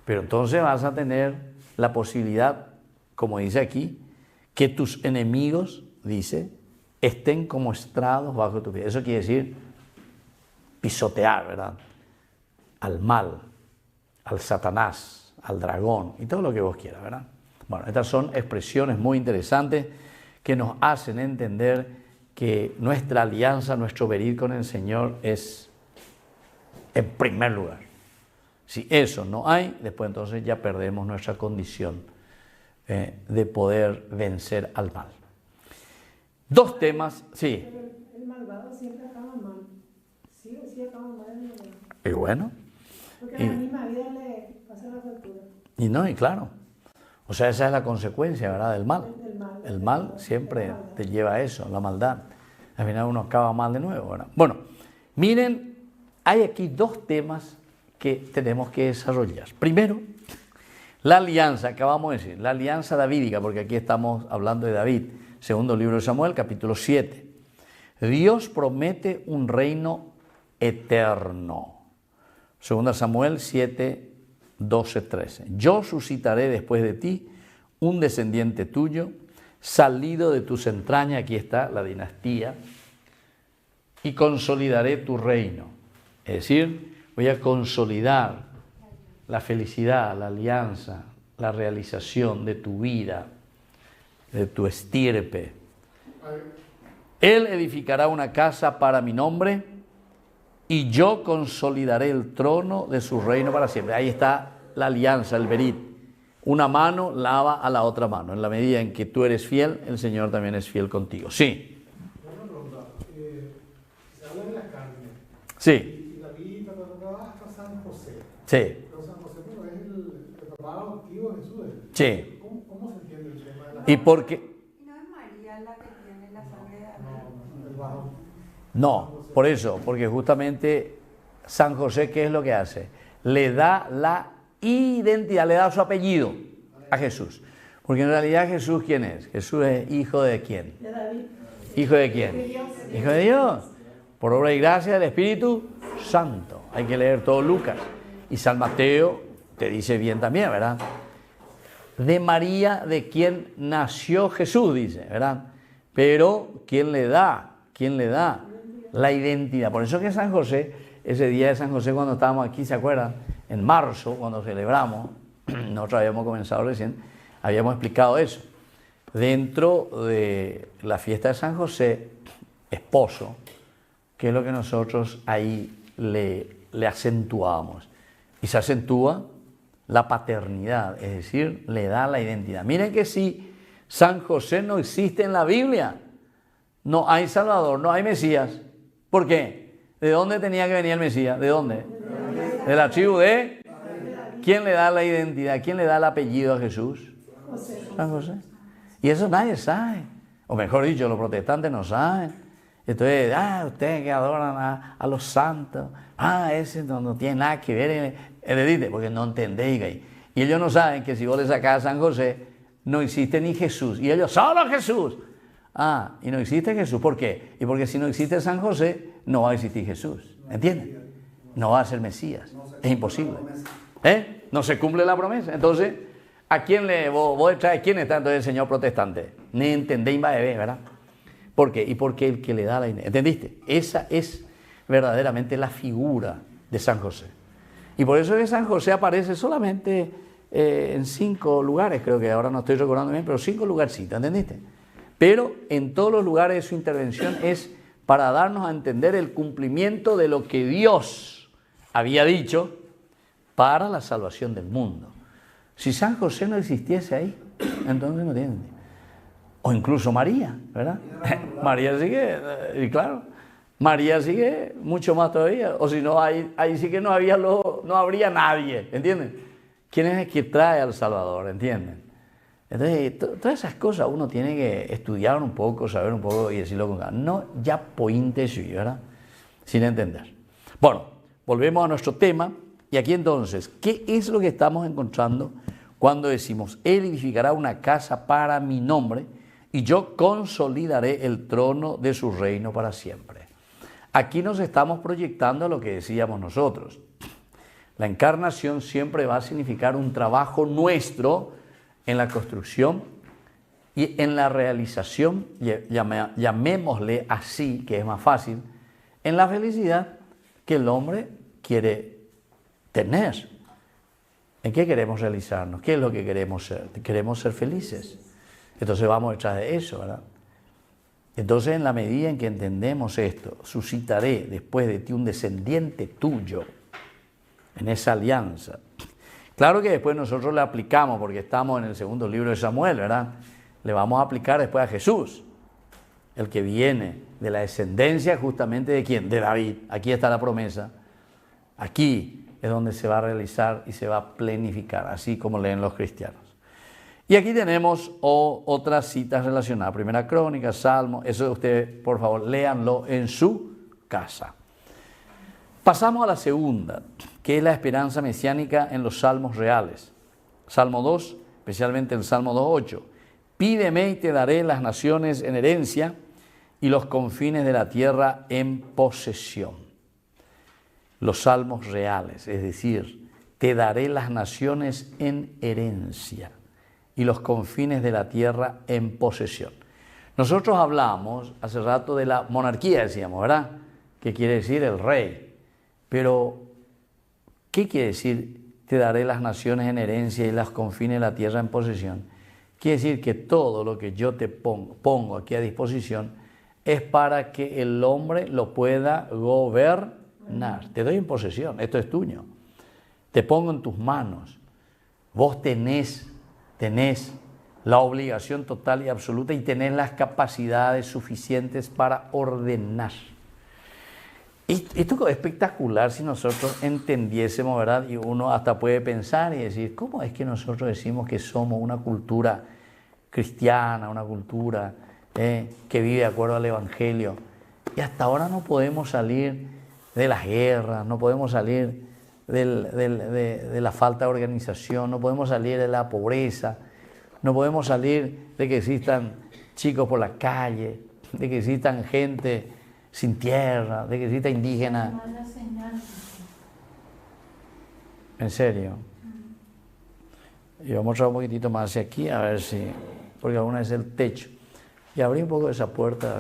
Pero entonces vas a tener la posibilidad, como dice aquí, que tus enemigos, dice, estén como estrados bajo tu pie. Eso quiere decir pisotear, ¿verdad? Al mal, al Satanás, al dragón y todo lo que vos quieras, ¿verdad? Bueno, estas son expresiones muy interesantes que nos hacen entender que nuestra alianza, nuestro berit con el Señor es en primer lugar. Si eso no hay, después entonces ya perdemos nuestra condición de poder vencer al mal. Dos temas, sí. Pero el malvado siempre acaba mal. Sí acaba mal en el malvado. Y bueno. Porque a la misma vida le pasa la factura. Y claro. O sea, esa es la consecuencia, ¿verdad? Del mal. El mal siempre te lleva a eso, la maldad. Al final uno acaba mal de nuevo, ¿verdad? Bueno, miren, hay aquí dos temas que tenemos que desarrollar. Primero, la alianza, acabamos de decir, la alianza davídica, porque aquí estamos hablando de David. Segundo libro de Samuel, capítulo 7. Dios promete un reino eterno. Segunda Samuel 7, 12, 13. Yo suscitaré después de ti un descendiente tuyo, salido de tus entrañas, aquí está la dinastía, y consolidaré tu reino. Es decir, voy a consolidar la felicidad, la alianza, la realización de tu vida, de tu estirpe. Él edificará una casa para mi nombre y yo consolidaré el trono de su reino para siempre. Ahí está la alianza, el berit. Una mano lava a la otra mano. En la medida en que tú eres fiel, el Señor también es fiel contigo. Sí. Una pregunta. Se habla de la carne. Sí. Y David hasta San José. Sí. Pero San José no es el papá adoptivo de Jesús. Sí. ¿Cómo se entiende el tema de la ¿Y por qué? ¿No es María la que tiene la sangre de David? No, el bajo. No, por eso, porque justamente San José, ¿qué es lo que hace? Le da la identidad, le da su apellido a Jesús. Porque en realidad Jesús, ¿quién es? Jesús es hijo de ¿quién? De David. ¿Hijo de quién? De Dios. Hijo de Dios. Por obra y gracia del Espíritu Santo. Hay que leer todo Lucas. Y San Mateo te dice bien también, ¿verdad? De María, de quien nació Jesús, dice, ¿verdad? Pero, ¿quién le da? ¿Quién le da la identidad? Por eso que San José, ese día de San José cuando estábamos aquí, ¿se acuerdan? En marzo, cuando celebramos, nosotros habíamos comenzado recién, habíamos explicado eso. Dentro de la fiesta de San José, esposo, que es lo que nosotros ahí le acentuamos. Y se acentúa la paternidad, es decir, le da la identidad. Miren que si San José no existe en la Biblia, no hay Salvador, no hay Mesías. ¿Por qué? ¿De dónde tenía que venir el Mesías? ¿De dónde? De la tribu de... ¿Quién le da la identidad? ¿Quién le da el apellido a Jesús? San José. Y eso nadie sabe. O mejor dicho, los protestantes no saben. Entonces, ustedes que adoran a los santos, ese no tiene nada que ver, porque no entendéis. Y ellos no saben que si vos le sacás a San José, no existe ni Jesús. Y ellos, solo Jesús. Y no existe Jesús. ¿Por qué? Y porque si no existe San José, no va a existir Jesús. ¿Entienden? No va a ser Mesías. Es imposible. No se cumple la promesa. Entonces, ¿a quién vos traes? ¿Quién está entonces el señor protestante? Ni entendéis, ¿verdad? ¿Por qué? Y porque el que le da la identidad. ¿Entendiste? Esa es verdaderamente la figura de San José. Y por eso es que San José aparece solamente en 5 lugares, creo que ahora no estoy recordando bien, pero 5 lugarcitos, ¿entendiste? Pero en todos los lugares de su intervención es para darnos a entender el cumplimiento de lo que Dios había dicho para la salvación del mundo. Si San José no existiese ahí, entonces no tiene. O incluso María, ¿verdad? María sigue, y claro, María sigue mucho más todavía. O si no, ahí sí que no habría nadie, ¿entienden? ¿Quién es el que trae al Salvador? ¿Entienden? Entonces, todas esas cosas uno tiene que estudiar un poco, saber un poco y decirlo con calma. No ya pointe sí, ¿verdad? Sin entender. Bueno, volvemos a nuestro tema. Y aquí entonces, ¿qué es lo que estamos encontrando cuando decimos, Él edificará una casa para mi nombre y yo consolidaré el trono de su reino para siempre? Aquí nos estamos proyectando a lo que decíamos nosotros. La encarnación siempre va a significar un trabajo nuestro en la construcción y en la realización, llamémosle así, que es más fácil, en la felicidad que el hombre quiere tener. ¿En qué queremos realizarnos? ¿Qué es lo que queremos ser? Queremos ser felices. Entonces vamos detrás de eso, ¿verdad? Entonces, en la medida en que entendemos esto, suscitaré después de ti un descendiente tuyo en esa alianza. Claro que después nosotros le aplicamos, porque estamos en el segundo libro de Samuel, ¿verdad? Le vamos a aplicar después a Jesús, el que viene de la descendencia justamente de ¿quién? De David. Aquí está la promesa. Aquí es donde se va a realizar y se va a plenificar, así como leen los cristianos. Y aquí tenemos otras citas relacionadas. Primera Crónica, Salmo, eso ustedes, por favor, léanlo en su casa. Pasamos a la segunda, que es la esperanza mesiánica en los salmos reales. Salmo 2, especialmente el Salmo 2.8. Pídeme y te daré las naciones en herencia y los confines de la tierra en posesión. Los salmos reales, es decir, te daré las naciones en herencia y los confines de la tierra en posesión. Nosotros hablamos hace rato de la monarquía, decíamos, ¿verdad? ¿Qué quiere decir el rey? Pero, ¿qué quiere decir te daré las naciones en herencia y los confines de la tierra en posesión? Quiere decir que todo lo que yo te pongo aquí a disposición es para que el hombre lo pueda gobernar. Te doy en posesión, esto es tuyo. Te pongo en tus manos. Vos tenés la obligación total y absoluta y tenés las capacidades suficientes para ordenar. Esto es espectacular si nosotros entendiésemos, ¿verdad? Y uno hasta puede pensar y decir, ¿cómo es que nosotros decimos que somos una cultura cristiana, una cultura que vive de acuerdo al Evangelio? Y hasta ahora no podemos salir de las guerras, no podemos salir de la falta de organización, no podemos salir de la pobreza, no podemos salir de que existan chicos por la calle, de que existan gente sin tierra, de que exista indígenas. Mala señal. En serio. Y vamos a traer un poquitito más hacia aquí, a ver si, porque alguna es el techo. Y abrí un poco esa puerta, a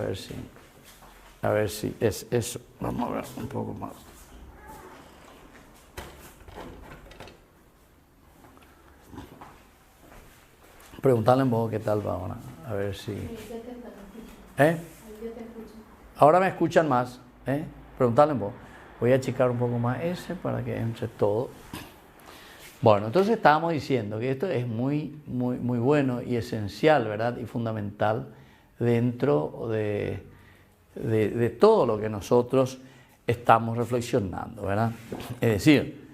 ver si es eso. Vamos a ver un poco más. Preguntarle un poco qué tal va ahora, a ver si... ¿Eh? Ahora me escuchan más, ¿eh? Preguntarle un poco. Voy a achicar un poco más ese para que entre todo. Bueno, entonces estábamos diciendo que esto es muy bueno y esencial, ¿verdad? Y fundamental dentro de todo lo que nosotros estamos reflexionando, ¿verdad? Es decir,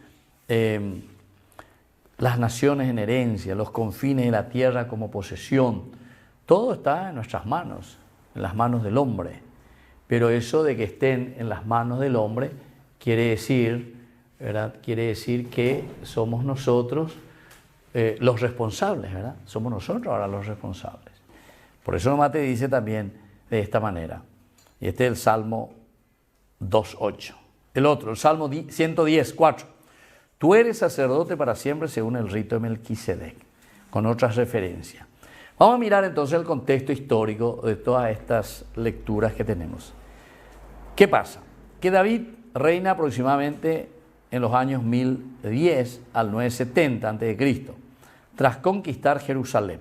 las naciones en herencia, los confines de la tierra como posesión, todo está en nuestras manos, en las manos del hombre. Pero eso de que estén en las manos del hombre quiere decir, ¿verdad? Quiere decir que somos nosotros los responsables, ¿verdad? Somos nosotros ahora los responsables. Por eso nomás te dice también de esta manera. Y este es el Salmo 2.8. El otro, el Salmo 110.4. Tú eres sacerdote para siempre según el rito de Melquisedec, con otras referencias. Vamos a mirar entonces el contexto histórico de todas estas lecturas que tenemos. ¿Qué pasa? Que David reina aproximadamente en los años 1010 al 970 a.C., tras conquistar Jerusalén,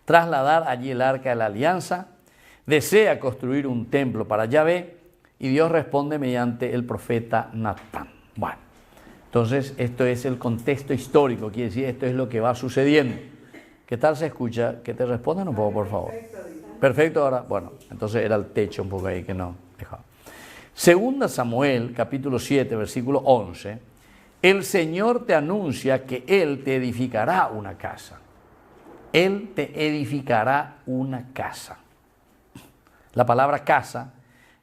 trasladar allí el arca de la alianza, desea construir un templo para Yahvé y Dios responde mediante el profeta Natán. Bueno, entonces esto es el contexto histórico, quiere decir esto es lo que va sucediendo. ¿Qué tal se escucha? Que te respondan un poco, por favor. Perfecto, ahora, bueno, entonces era el techo un poco ahí que no dejaba. Segunda Samuel, capítulo 7, versículo 11, el Señor te anuncia que Él te edificará una casa. Él te edificará una casa. La palabra casa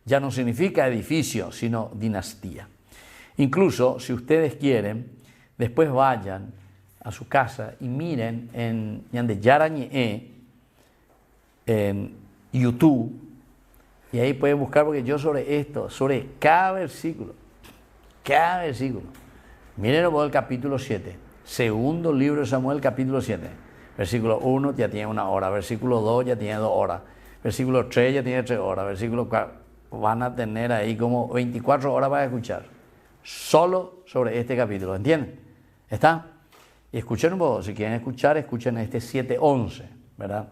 ya no significa edificio, sino dinastía. Incluso, si ustedes quieren, después vayan a su casa y miren en Yandeyarañe, en YouTube, y ahí pueden buscar, porque yo sobre esto, sobre cada versículo, miren el capítulo 7, segundo libro de Samuel, capítulo 7, versículo 1 ya tiene 1 hora, versículo 2 ya tiene 2 horas, versículo 3 ya tiene 3 horas, versículo 4, van a tener ahí como 24 horas para escuchar, solo sobre este capítulo, ¿entienden? ¿Está? Y escuchen un poco, si quieren escuchar, escuchen este 7:11, ¿verdad?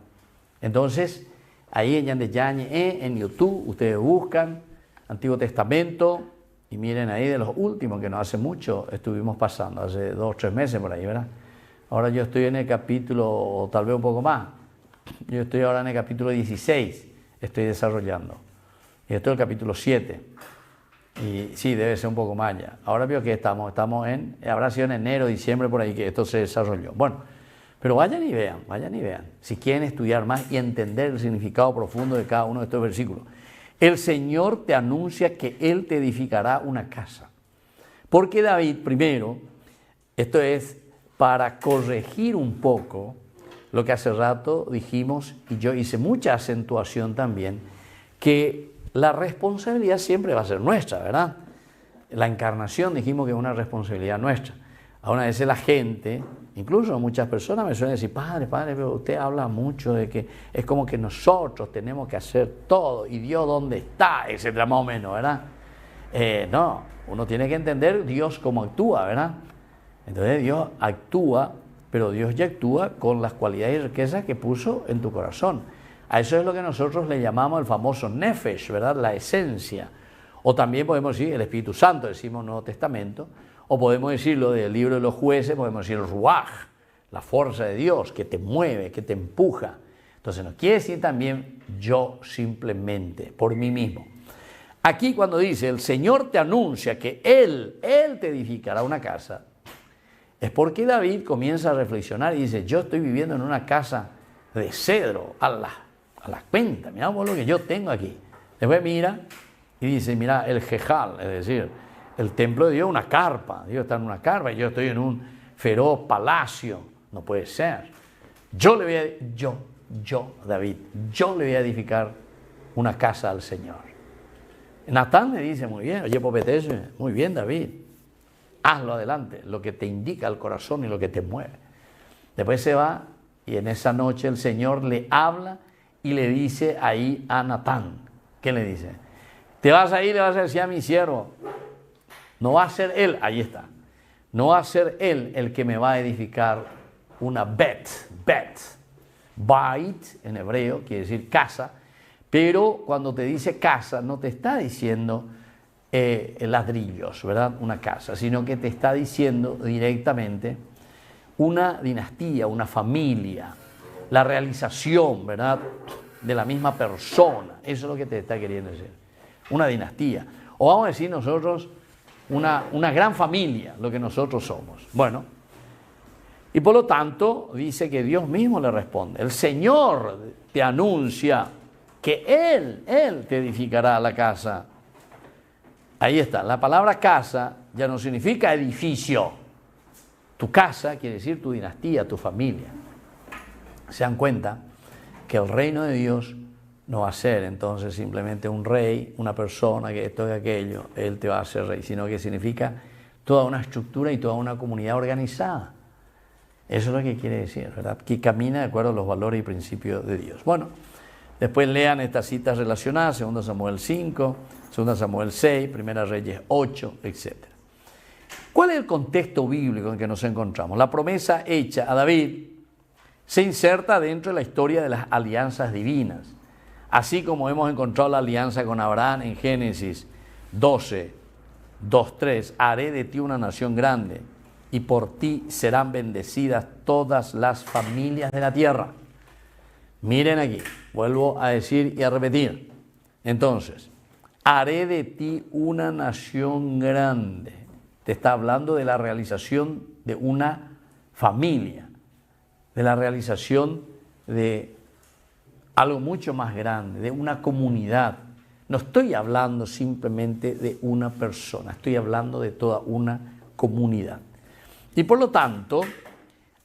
Entonces, ahí en Yandeyarañe, en YouTube, ustedes buscan Antiguo Testamento y miren ahí de los últimos, que no hace mucho estuvimos pasando, hace 2 o 3 meses por ahí, ¿verdad? Ahora yo estoy en el capítulo, o tal vez un poco más, yo estoy ahora en el capítulo 16, estoy desarrollando. Y esto es el capítulo 7. Y sí, debe ser un poco más ya. Ahora veo que estamos habrá sido en enero, diciembre, por ahí que esto se desarrolló. Bueno, pero vayan y vean. Si quieren estudiar más y entender el significado profundo de cada uno de estos versículos. El Señor te anuncia que Él te edificará una casa. Porque David, primero, esto es para corregir un poco lo que hace rato dijimos, y yo hice mucha acentuación también, que la responsabilidad siempre va a ser nuestra, ¿verdad? La encarnación dijimos que es una responsabilidad nuestra. A una vez la gente, incluso muchas personas me suelen decir, padre, pero usted habla mucho de que es como que nosotros tenemos que hacer todo y Dios dónde está, etcétera, más o menos, ¿verdad? No, uno tiene que entender Dios cómo actúa, ¿verdad? Entonces Dios actúa, pero Dios ya actúa con las cualidades y riquezas que puso en tu corazón. A eso es lo que nosotros le llamamos el famoso nefesh, ¿verdad? La esencia. O también podemos decir el Espíritu Santo, decimos en el Nuevo Testamento. O podemos decirlo del libro de los jueces, podemos decir ruaj, la fuerza de Dios que te mueve, que te empuja. Entonces no quiere decir también yo simplemente, por mí mismo. Aquí cuando dice el Señor te anuncia que Él te edificará una casa, es porque David comienza a reflexionar y dice, yo estoy viviendo en una casa de cedro, a la cuenta, mirá vos lo que yo tengo aquí, Después mira y dice, mira, el Jejal, es decir, el templo de Dios, una carpa. Dios está en una carpa y yo estoy en un feroz palacio. No puede ser. David, yo le voy a edificar una casa al Señor. Natán le dice, muy bien, oye, Popetese, muy bien, David, hazlo adelante, lo que te indica el corazón y lo que te mueve. Después se va y en esa noche el Señor le habla y le dice ahí a Natán, ¿qué le dice? Te vas a ir, le vas a decir a mi siervo, no va a ser él, ahí está, no va a ser él el que me va a edificar una bait en hebreo quiere decir casa, pero cuando te dice casa no te está diciendo ladrillos, ¿verdad? Una casa, sino que te está diciendo directamente una dinastía, una familia, la realización, ¿verdad?, de la misma persona. Eso es lo que te está queriendo decir. Una dinastía. O vamos a decir nosotros una gran familia, lo que nosotros somos. Bueno, y por lo tanto dice que Dios mismo le responde. El Señor te anuncia que Él te edificará la casa. Ahí está. La palabra casa ya no significa edificio. Tu casa quiere decir tu dinastía, tu familia. Se dan cuenta que el reino de Dios no va a ser entonces simplemente un rey, una persona que esto y aquello, Él te va a hacer rey, sino que significa toda una estructura y toda una comunidad organizada. Eso es lo que quiere decir, ¿verdad? Que camina de acuerdo a los valores y principios de Dios. Bueno, después lean estas citas relacionadas, 2 Samuel 5, 2 Samuel 6, 1 Reyes 8, etc. ¿Cuál es el contexto bíblico en que nos encontramos? La promesa hecha a David se inserta dentro de la historia de las alianzas divinas, así como hemos encontrado la alianza con Abraham en Génesis 12, 2:3, haré de ti una nación grande y por ti serán bendecidas todas las familias de la tierra. Miren aquí, vuelvo a decir y a repetir. Entonces, haré de ti una nación grande. Te está hablando de la realización de una familia, de la realización de algo mucho más grande, de una comunidad. No estoy hablando simplemente de una persona, estoy hablando de toda una comunidad. Y por lo tanto,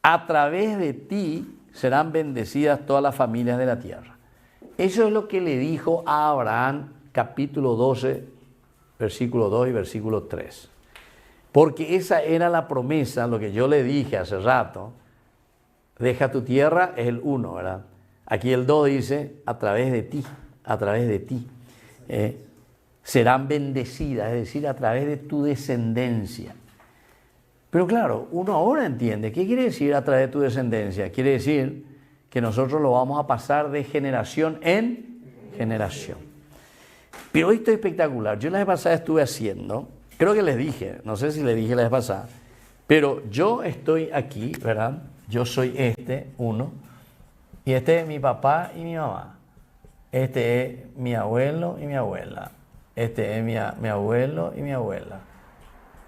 a través de ti serán bendecidas todas las familias de la tierra. Eso es lo que le dijo a Abraham, capítulo 12, versículo 2 y versículo 3. Porque esa era la promesa, lo que yo le dije hace rato, deja tu tierra, es el 1, ¿verdad? Aquí el 2 dice, a través de ti, serán bendecidas, es decir, a través de tu descendencia. Pero claro, uno ahora entiende, ¿qué quiere decir a través de tu descendencia? Quiere decir que nosotros lo vamos a pasar de generación en generación. Pero esto es espectacular. Yo la vez pasada estuve haciendo, creo que les dije, no sé si les dije la vez pasada, pero yo estoy aquí, ¿verdad? Yo soy uno, y este es mi papá y mi mamá. Este es mi abuelo y mi abuela. Este es mi abuelo y mi abuela.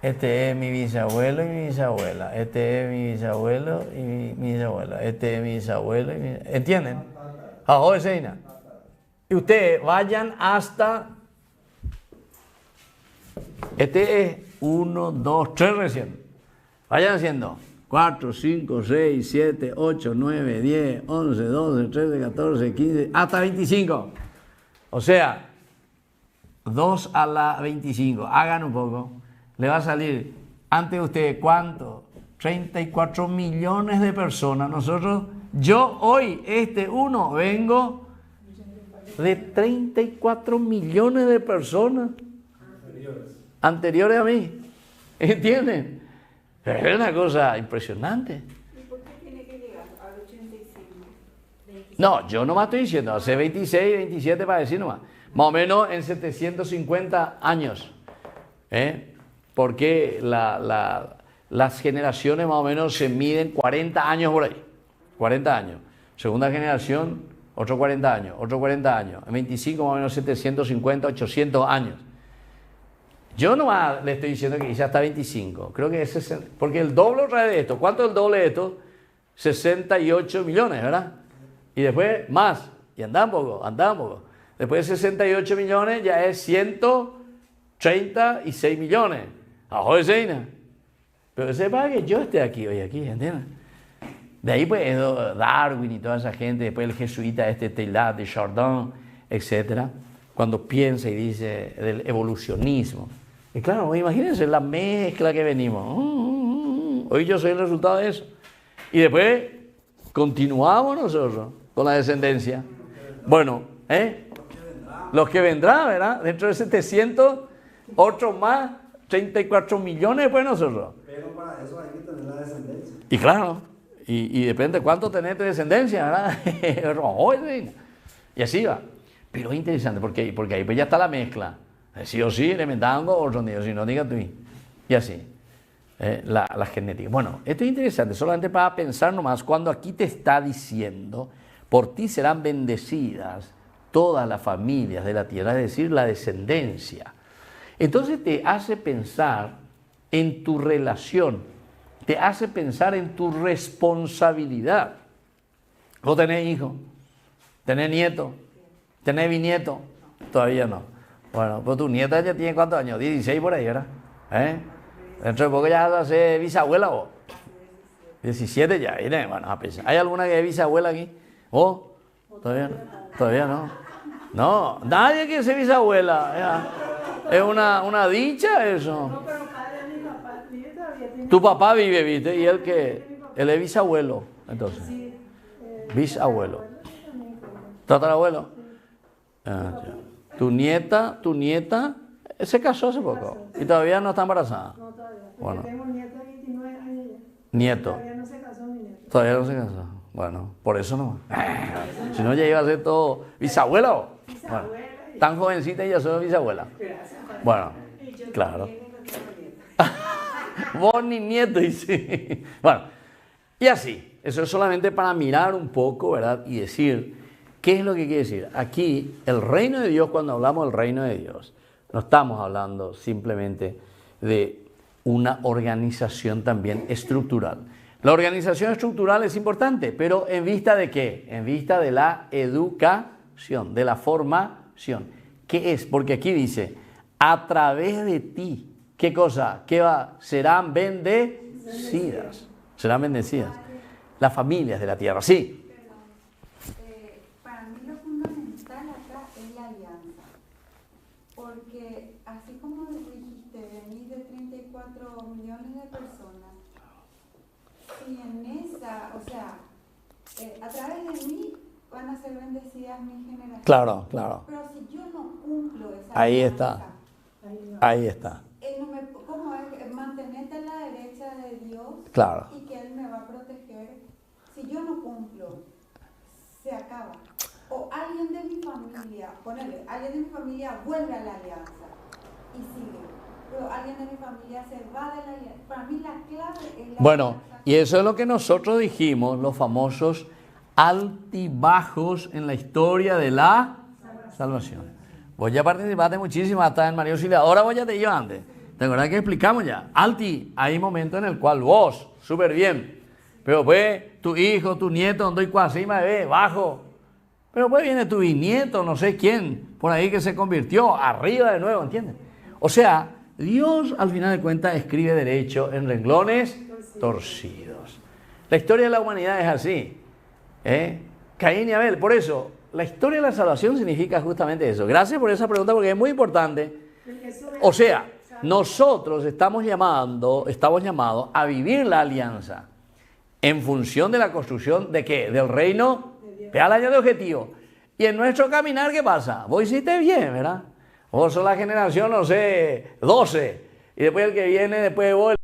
Este es mi bisabuelo y mi bisabuela. Este es mi bisabuelo y mi bisabuela. Este es mi bisabuelo y mi... ¿Entienden? Ahora Seina. Y ustedes vayan hasta... Este es 1, 2, 3 recién. Vayan haciendo 4, 5, 6, 7, 8, 9, 10, 11, 12, 13, 14, 15, hasta 25. O sea, 2 a la 25. Hagan un poco. Le va a salir, ante ustedes, ¿cuánto? 34 millones de personas. Yo hoy, uno, vengo de 34 millones de personas anteriores a mí. ¿Entienden? Es una cosa impresionante. ¿Y por qué tiene que llegar al 85? No, yo nomás estoy diciendo, hace 26, 27 para decir nomás. Más o menos en 750 años. Porque las generaciones más o menos se miden 40 años por ahí. 40 años. Segunda generación, otro 40 años, otro 40 años. En 25 más o menos 750, 800 años. Yo nomás le estoy diciendo que ya está 25. Creo que es 60, porque el doble otra vez de esto. ¿Cuánto es el doble de esto? 68 millones, ¿verdad? Y después más. Y andamos poco. Después de 68 millones ya es 136 millones. Ajo de Seina. Pero sepa que yo esté aquí hoy, aquí, ¿entiendes? De ahí pues Darwin y toda esa gente, después el jesuita Teilhard de Chardin, etc. Cuando piensa y dice del evolucionismo. Y claro, imagínense la mezcla que venimos. Hoy yo soy el resultado de eso. Y después continuamos nosotros con la descendencia. Bueno, los que vendrán, ¿verdad? Dentro de 700, otros más, 34 millones después de nosotros. Pero para eso hay que tener la descendencia. Y claro, y depende de cuánto tenés de descendencia, ¿verdad? Y así va. Pero es interesante porque ahí pues ya está la mezcla. Sí o sí, elementando, otro día, si no, diga tú. Y así, la genética. Bueno, esto es interesante, solamente para pensar nomás, cuando aquí te está diciendo, por ti serán bendecidas todas las familias de la tierra, es decir, la descendencia. Entonces te hace pensar en tu relación, te hace pensar en tu responsabilidad. Vos tenés hijos, tenés nietos, tenés bisnietos, todavía no. Bueno, pues tu nieta ya tiene ¿cuántos años? 16 por ahí, ¿verdad? Dentro de poco ya vas a ser bisabuela vos. 17 ya, viene, bueno, a pensar. ¿Hay alguna que es bisabuela aquí? ¿Oh? Todavía no. Todavía no. No, nadie quiere ser bisabuela. Ya. Es una dicha eso. No, pero padre de mi papá vive todavía. Tu papá vive, ¿viste? Y él que él es bisabuelo, entonces. Sí. Bisabuelo. ¿Tatarabuelo? Ah, ya. Tu nieta se casó hace poco y todavía no está embarazada. No, todavía. Bueno. Tengo un nieto de 29 años ya. Nieto. Todavía no se casó mi nieto. Todavía no se casó. Bueno, por eso no. Si no, ya iba a ser todo bisabuela. Bueno, tan jovencita y ya soy bisabuela. Bueno, claro. Vos ni nieto, dice. Bueno, y así. Eso es solamente para mirar un poco, ¿verdad? Y decir, ¿qué es lo que quiere decir? Aquí, el reino de Dios, cuando hablamos del reino de Dios, no estamos hablando simplemente de una organización también estructural. La organización estructural es importante, pero ¿en vista de qué? En vista de la educación, de la formación. ¿Qué es? Porque aquí dice, a través de ti, ¿qué cosa? ¿Qué va? Serán bendecidas. Serán bendecidas. Las familias de la tierra, sí. Para mí lo fundamental acá es la alianza, porque así como dijiste, venís de 34 millones de personas, y en esa, o sea, a través de mí van a ser bendecidas mis generaciones. Claro, claro. Pero si yo no cumplo esa Ahí alianza, está. Ahí está. ¿Cómo es? Mantenerte en la derecha de Dios, Claro. y que Él me va a proteger. Si yo no cumplo, se acaba. O alguien de mi familia, alguien de mi familia vuelve a la alianza y sigue. Pero alguien de mi familia se va de la alianza. Para mí la clave es la Bueno, alianza. y eso es lo que nosotros dijimos, los famosos altibajos en la historia de la salvación. Vos ya participaste muchísimo hasta en María Auxiliadora, vos ya te iba antes. ¿Te acuerdas que explicamos ya? Hay momentos en el cual vos, súper bien, pero pues tu hijo, tu nieto, ando y cuasima, bajo. Pero pues viene tu bisnieto, no sé quién, por ahí que se convirtió, arriba de nuevo, ¿entiendes? O sea, Dios al final de cuentas escribe derecho en renglones torcidos. La historia de la humanidad es así. Caín y Abel, por eso, la historia de la salvación significa justamente eso. Gracias por esa pregunta porque es muy importante. O sea, nosotros estamos llamados a vivir la alianza en función de la construcción de ¿qué? Del reino, vea el año de objetivo. Y en nuestro caminar, ¿qué pasa? Vos hiciste bien, ¿verdad? Vos sos la generación, no sé, 12. Y después el que viene después de vos.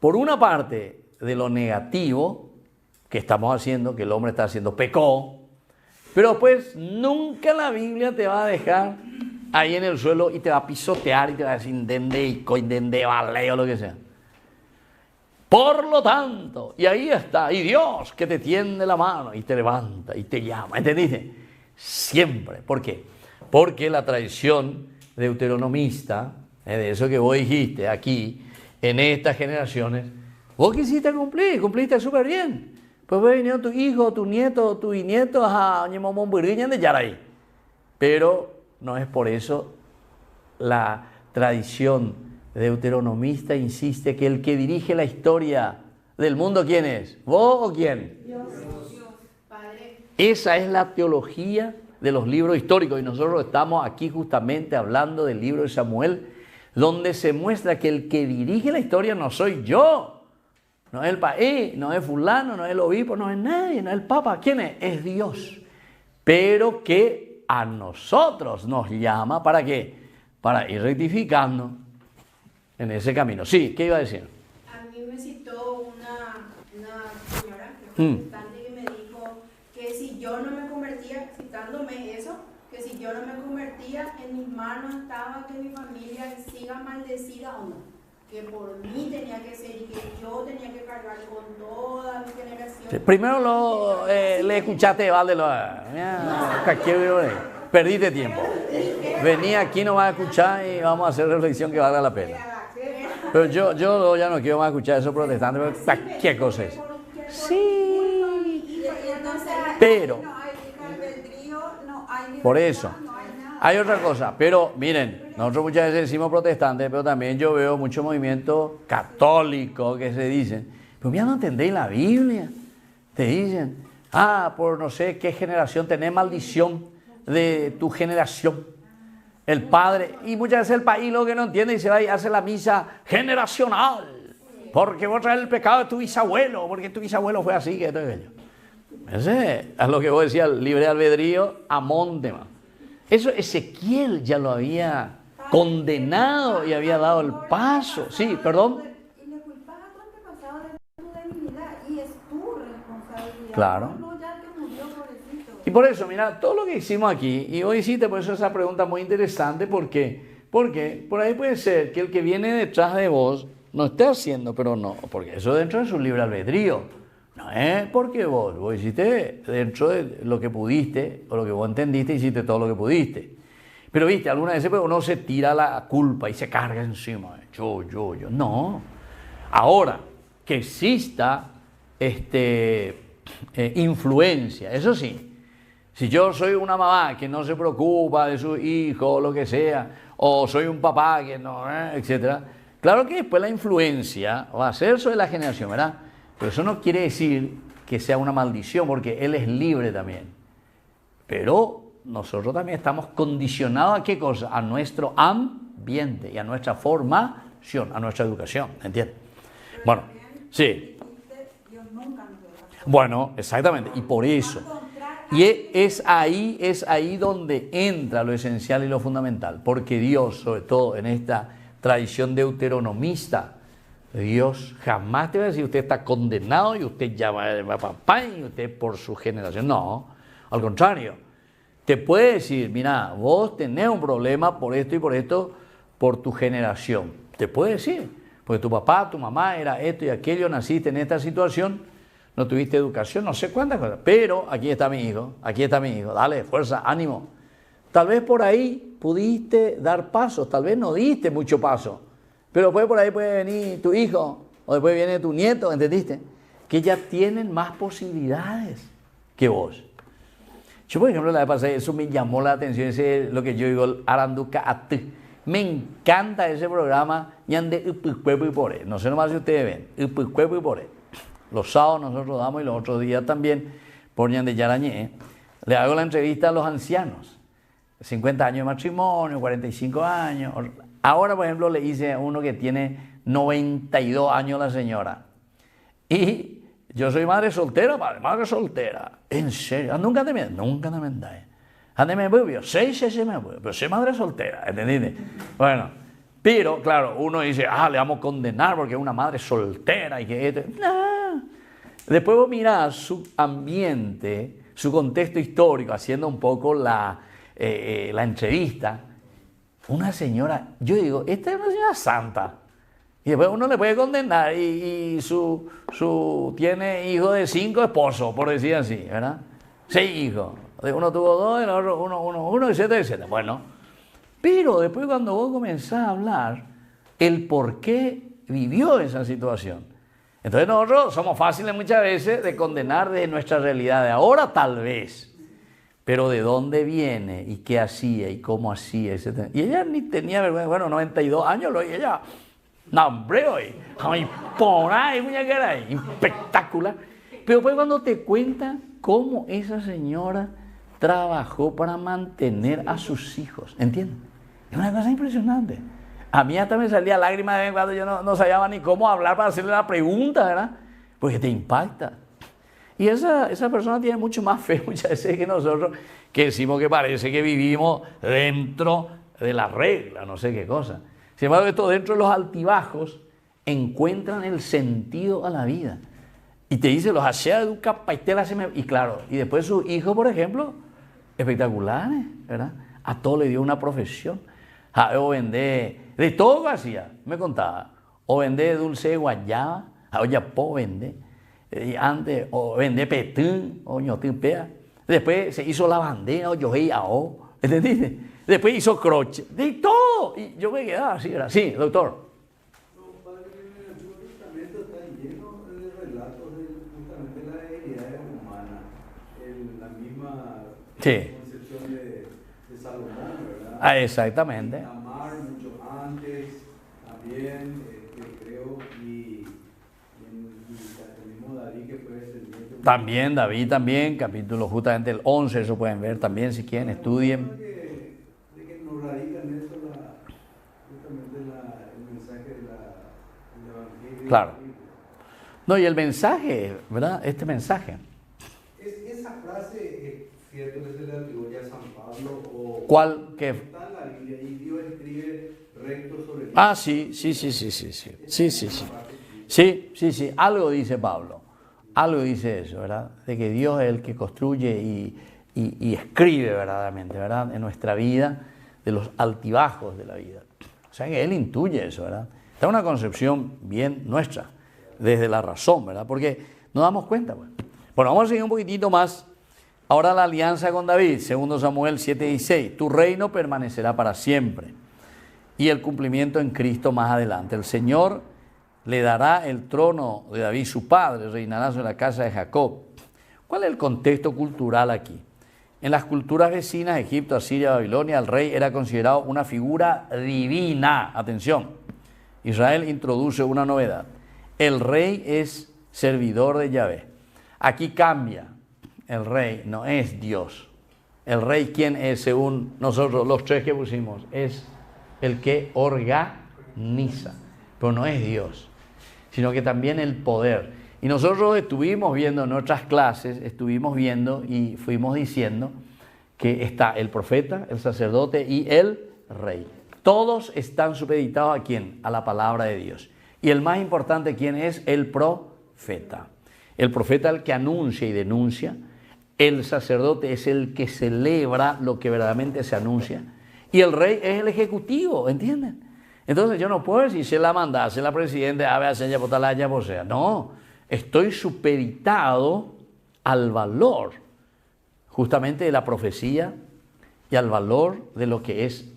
Por una parte, de lo negativo que estamos haciendo, que el hombre está haciendo, pecó, pero pues nunca la Biblia te va a dejar ahí en el suelo y te va a pisotear y te va a decir indende y coindende, vale o lo que sea. Por lo tanto, y ahí está, y Dios que te tiende la mano y te levanta y te llama, ¿entendiste? Siempre. ¿Por qué? Porque la tradición deuteronomista, de eso que vos dijiste aquí, en estas generaciones, vos quisiste cumplir, cumpliste súper bien. Pues venido tu hijo, tu nieto, tu bisnieto a de Yaray. Pero no es por eso la tradición deuteronomista insiste que el que dirige la historia del mundo, ¿quién es? ¿Vos o quién? Dios. Padre. Esa es la teología de los libros históricos y nosotros estamos aquí justamente hablando del libro de Samuel, donde se muestra que el que dirige la historia no soy yo, no es el país, no es fulano, no es el obispo, no es nadie, no es el papa. ¿Quién es? Es Dios. Pero que a nosotros nos llama, ¿para qué? Para ir rectificando en ese camino. Sí, ¿qué iba a decir? A mí me citó una señora protestante que me dijo que si yo no me convertía, citándome eso, que si yo no me convertía, en mis manos estaba que mi familia siga maldecida o no. Que por mí tenía que ser y que yo tenía que cargar con toda mi generación. Sí, primero le escuchaste, vale, perdiste tiempo. Vení aquí, no vas a escuchar y vamos a hacer reflexión que valga la pena. Pero yo ya no quiero más escuchar esos protestantes, ¿qué cosa es? Sí, pero, por eso, hay otra cosa, pero miren, nosotros muchas veces decimos protestantes, pero también yo veo mucho movimiento católico que se dicen, pero ya no entendéis la Biblia, te dicen, por no sé qué generación, tenés maldición de tu generación. El padre, y muchas veces el país lo que no entiende y se va y hace la misa generacional, porque vos traes el pecado de tu bisabuelo, porque tu bisabuelo fue así, que esto y aquello. Ese es lo que vos decías, el libre albedrío, amóntema. Eso Ezequiel ya lo había condenado y había dado el paso. Sí, perdón. Y le culpas a tu antepasado de tu debilidad y es tu responsabilidad. Claro. No, ya te murió, pobrecito. Y por eso, mira, todo lo que hicimos aquí, y hoy hiciste por eso esa pregunta muy interesante, porque por ahí puede ser que el que viene detrás de vos no esté haciendo, pero no, porque eso dentro de su libre albedrío. No es porque vos hiciste dentro de lo que pudiste, o lo que vos entendiste, hiciste todo lo que pudiste. Pero viste, algunas veces uno se tira la culpa y se carga encima. Yo. No. Ahora, que exista influencia, eso sí. Si yo soy una mamá que no se preocupa de su hijo o lo que sea, o soy un papá que no, etcétera, claro que después la influencia va a ser sobre la generación, ¿verdad? Pero eso no quiere decir que sea una maldición, porque él es libre también. Pero nosotros también estamos condicionados a qué cosa? A nuestro ambiente y a nuestra formación, a nuestra educación, ¿entiendes? Bueno, sí. Dios nunca nos deja. Bueno, exactamente, y por eso. Y es ahí donde entra lo esencial y lo fundamental, porque Dios, sobre todo en esta tradición deuteronomista, Dios jamás te va a decir usted está condenado y usted ya va a papá y usted por su generación. No, al contrario, te puede decir, mira, vos tenés un problema por esto y por esto, por tu generación. Te puede decir, porque tu papá, tu mamá era esto y aquello, naciste en esta situación, no tuviste educación, no sé cuántas cosas, pero aquí está mi hijo, dale, fuerza, ánimo. Tal vez por ahí pudiste dar pasos, tal vez no diste mucho paso, pero después por ahí puede venir tu hijo, o después viene tu nieto, ¿entendiste? Que ya tienen más posibilidades que vos. Yo, por ejemplo, la vez pasada, eso me llamó la atención, ese lo que yo digo, Aranduca At. Me encanta ese programa, no sé nomás si ustedes ven, los sábados nosotros damos y los otros días también, por Ñande Yarañé, le hago la entrevista a los ancianos, 50 años de matrimonio, 45 años. Ahora, por ejemplo, le hice a uno que tiene 92 años la señora. Y yo soy madre soltera, madre soltera. En serio, nunca te mientas, Andeme bebio, pero soy madre soltera, ¿entendiste? Bueno, pero claro, uno dice, le vamos a condenar porque es una madre soltera y que esto. No. Después vos mirás su ambiente, su contexto histórico, haciendo un poco la entrevista. Una señora, yo digo, esta es una señora santa. Y después uno le puede condenar y tiene hijo de 5 esposos, por decir así, ¿verdad? 6 hijos. Uno tuvo 2, el otro uno, etcétera, etcétera. Bueno, pero después cuando vos comenzás a hablar el por qué vivió esa situación, entonces nosotros somos fáciles muchas veces de condenar de nuestra realidad de ahora tal vez, pero de dónde viene y qué hacía y cómo hacía, etcétera. Y ella ni tenía vergüenza, bueno, 92 años, y ella, no hombre, hoy, por ahí, muñequera, espectacular. Pero pues cuando te cuentan cómo esa señora trabajó para mantener a sus hijos, ¿entiendes? Es una cosa impresionante. A mí hasta me salía lágrimas de vez en cuando, yo no sabía ni cómo hablar para hacerle la pregunta, ¿verdad? Porque te impacta. Y esa persona tiene mucho más fe muchas veces que nosotros, que decimos que parece que vivimos dentro de la regla, no sé qué cosa. Sin embargo, esto dentro de los altibajos encuentran el sentido a la vida. Y te dice, los hacía de un capaitela, y claro, y después sus hijos, por ejemplo, espectaculares, ¿verdad? A todo le dio una profesión. O vender, de todo hacía, me contaba. O vender dulce de guayaba, o ya po vender. Y antes, o vender petún, o ñotín pea. Después se hizo la bandera, o yo ¿entendiste? Después hizo croche, de todo. Y yo me quedaba así, ¿verdad? Sí, doctor. Sí. Concepción de Salomón, ¿verdad? Ah, exactamente. Amar mucho antes, también, creo, y el mismo David que fue descendiente. También, David también, capítulo justamente el 11, eso pueden ver también si quieren, estudien. De que nos radica en eso justamente el mensaje del Evangelio. Claro. No, y el mensaje, ¿verdad? Este mensaje. Esa frase, cierto que se le atribuye a San Pablo, o ¿Cuál? ¿Qué? está en la Biblia y Dios escribe recto sobre el Ah, sí. Sí, algo dice Pablo, algo dice eso, ¿verdad? De que Dios es el que construye y escribe verdaderamente, ¿verdad? En nuestra vida, de los altibajos de la vida. O sea que Él intuye eso, ¿verdad? Esta es una concepción bien nuestra, desde la razón, ¿verdad? Porque nos damos cuenta, pues. Bueno, vamos a seguir un poquitito más. Ahora la alianza con David, 2 Samuel 7:16. Tu reino permanecerá para siempre. Y el cumplimiento en Cristo más adelante. El Señor le dará el trono de David, su padre, reinará sobre la casa de Jacob. ¿Cuál es el contexto cultural aquí? En las culturas vecinas, Egipto, Asiria, Babilonia, el rey era considerado una figura divina. Atención, Israel introduce una novedad. El rey es servidor de Yahvé. Aquí cambia. El rey no es Dios. El rey, ¿quién es? Según nosotros, los tres que pusimos, es el que organiza. Pero no es Dios, sino que también el poder. Y nosotros estuvimos viendo en nuestras clases, estuvimos viendo y fuimos diciendo que está el profeta, el sacerdote y el rey. Todos están supeditados ¿a quién? A la palabra de Dios. Y el más importante, ¿quién es? El profeta. El profeta es el que anuncia y denuncia. El sacerdote es el que celebra lo que verdaderamente se anuncia. Y el rey es el ejecutivo, ¿entienden? Entonces yo no puedo decir, se la manda, se la presidente, a ver, ya potalaya, o sea, no, estoy supeditado al valor justamente de la profecía y al valor de lo que es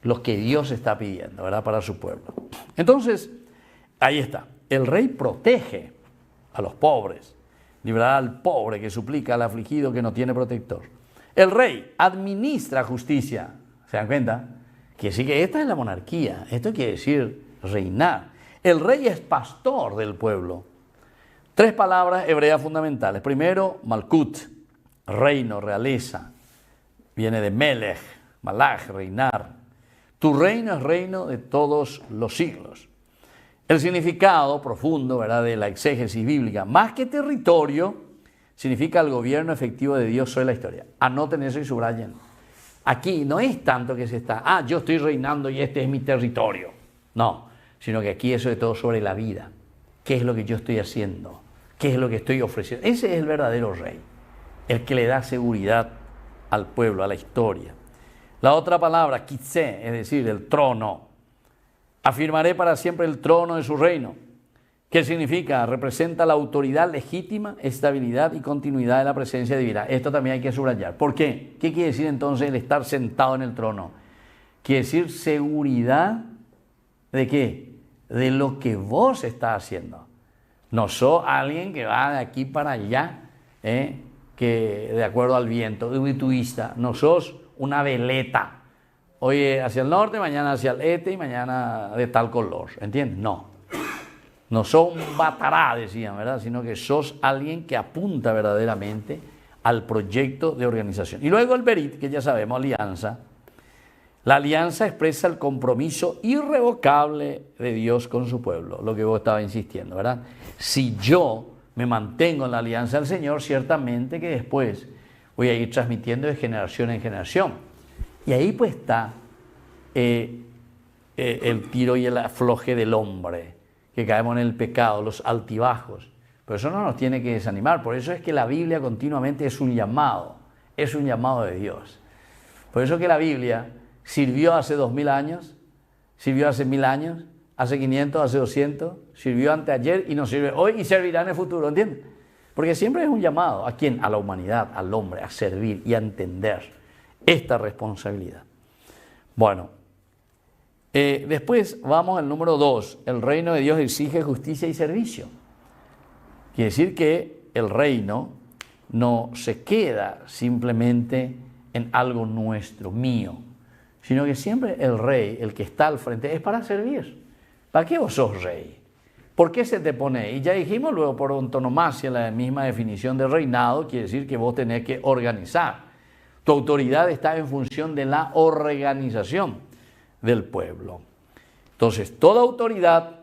lo que Dios está pidiendo, ¿verdad? Para su pueblo. Entonces, ahí está, el rey protege a los pobres, librará al pobre que suplica, al afligido que no tiene protector. El rey administra justicia, ¿se dan cuenta? Quiere decir que esta es la monarquía, esto quiere decir reinar. El rey es pastor del pueblo. 3 palabras hebreas fundamentales. Primero, Malkut, reino, realeza. Viene de Melech, Malach, reinar. Tu reino es reino de todos los siglos. El significado profundo, ¿verdad?, de la exégesis bíblica, más que territorio, significa el gobierno efectivo de Dios sobre la historia. Anoten eso y subrayen. Aquí no es tanto que se está, yo estoy reinando y este es mi territorio. No, sino que aquí eso es todo sobre la vida. ¿Qué es lo que yo estoy haciendo? ¿Qué es lo que estoy ofreciendo? Ese es el verdadero rey, el que le da seguridad al pueblo, a la historia. La otra palabra, kitzé, es decir, el trono. Afirmaré para siempre el trono de su reino. ¿Qué significa? Representa la autoridad legítima, estabilidad y continuidad de la presencia divina. Esto también hay que subrayar. ¿Por qué? ¿Qué quiere decir entonces el estar sentado en el trono? Quiere decir seguridad ¿de qué? De lo que vos estás haciendo. No sos alguien que va de aquí para allá, que de acuerdo al viento, ubituista. No sos una veleta. Hoy hacia el norte, mañana hacia el este y mañana de tal color. ¿Entiendes? No. No sos un batará, decían, ¿verdad? Sino que sos alguien que apunta verdaderamente al proyecto de organización. Y luego el Berit, que ya sabemos, alianza. La alianza expresa el compromiso irrevocable de Dios con su pueblo, lo que vos estabas insistiendo, ¿verdad? Si yo me mantengo en la alianza del Señor, ciertamente que después voy a ir transmitiendo de generación en generación. Y ahí pues está el tiro y el afloje del hombre, que caemos en el pecado, los altibajos. Pero eso no nos tiene que desanimar. Por eso es que la Biblia continuamente es un llamado de Dios. Por eso que la Biblia sirvió hace 2000 años, sirvió hace 1000 años, hace 500, hace 200, sirvió anteayer y nos sirve hoy y servirá en el futuro, ¿entiendes? Porque siempre es un llamado. ¿A quién? A la humanidad, al hombre, a servir y a entender esta responsabilidad. Bueno, después vamos al número 2. El reino de Dios exige justicia y servicio. Quiere decir que el reino no se queda simplemente en algo nuestro, mío, sino que siempre el rey, el que está al frente, es para servir. ¿Para qué vos sos rey? ¿Por qué se te pone? Y ya dijimos luego por antonomasia la misma definición de reinado, quiere decir que vos tenés que organizar. Tu autoridad está en función de la organización del pueblo. Entonces, toda autoridad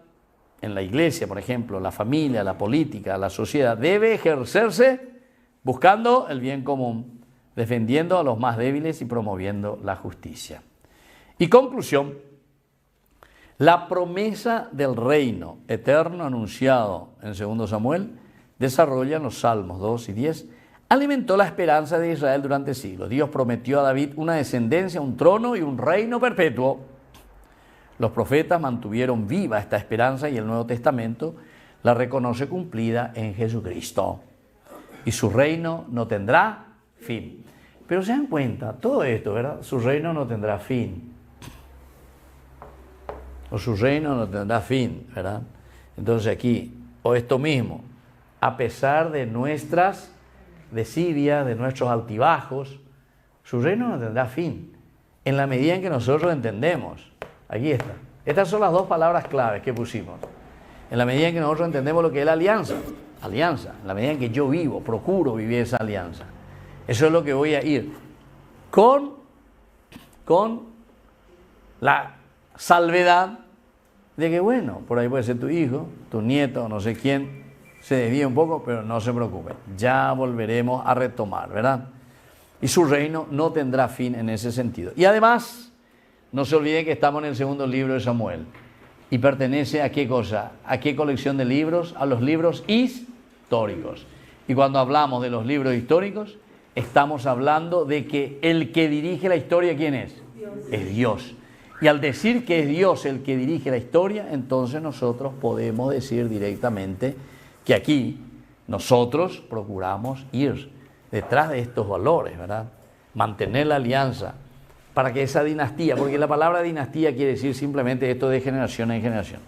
en la iglesia, por ejemplo, la familia, la política, la sociedad, debe ejercerse buscando el bien común, defendiendo a los más débiles y promoviendo la justicia. Y conclusión, la promesa del reino eterno anunciado en 2 Samuel, desarrolla en los Salmos 2 y 10, alimentó la esperanza de Israel durante siglos. Dios prometió a David una descendencia, un trono y un reino perpetuo. Los profetas mantuvieron viva esta esperanza y el Nuevo Testamento la reconoce cumplida en Jesucristo. Y su reino no tendrá fin. Pero se dan cuenta, todo esto, ¿verdad? Su reino no tendrá fin. O su reino no tendrá fin, ¿verdad? Entonces aquí, o esto mismo, a pesar de nuestras desidias, de nuestros altibajos, su reino no tendrá fin, en la medida en que nosotros entendemos. Aquí está. Estas son las dos palabras claves que pusimos. En la medida en que nosotros entendemos lo que es la alianza, en la medida en que yo vivo, procuro vivir esa alianza. Eso es lo que voy a ir con la salvedad de que, bueno, por ahí puede ser tu hijo, tu nieto, no sé quién, se desvíe un poco, pero no se preocupe, ya volveremos a retomar, ¿verdad? Y su reino no tendrá fin en ese sentido. Y además, no se olviden que estamos en el 2.º libro de Samuel. ¿Y pertenece a qué cosa? ¿A qué colección de libros? A los libros históricos. Y cuando hablamos de los libros históricos, estamos hablando de que el que dirige la historia, ¿quién es? Dios. Es Dios. Y al decir que es Dios el que dirige la historia, entonces nosotros podemos decir directamente que aquí nosotros procuramos ir detrás de estos valores, ¿verdad? Mantener la alianza para que esa dinastía, porque la palabra dinastía quiere decir simplemente esto de generación en generación.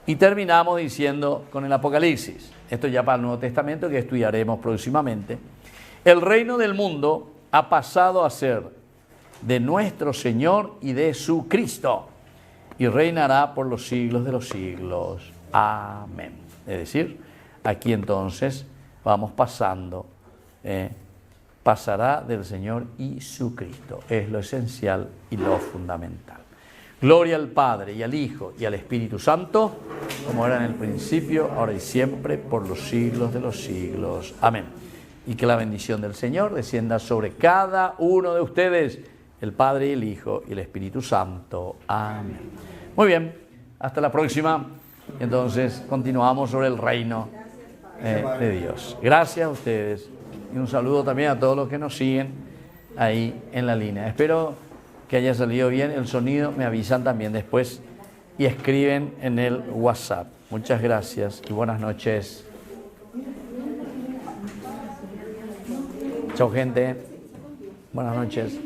Y terminamos diciendo con el Apocalipsis, esto ya para el Nuevo Testamento que estudiaremos próximamente, el reino del mundo ha pasado a ser de nuestro Señor y de su Cristo, y reinará por los siglos de los siglos. Amén. Es decir, aquí entonces vamos pasando, pasará del Señor y su Cristo. Es lo esencial y lo fundamental. Gloria al Padre y al Hijo y al Espíritu Santo, como era en el principio, ahora y siempre, por los siglos de los siglos. Amén. Y que la bendición del Señor descienda sobre cada uno de ustedes, el Padre y el Hijo y el Espíritu Santo. Amén. Muy bien, hasta la próxima. Entonces continuamos sobre el reino de Dios. Gracias a ustedes y un saludo también a todos los que nos siguen ahí en la línea. Espero que haya salido bien el sonido. Me avisan también después y escriben en el WhatsApp. Muchas gracias y buenas noches. Chao, gente. Buenas noches.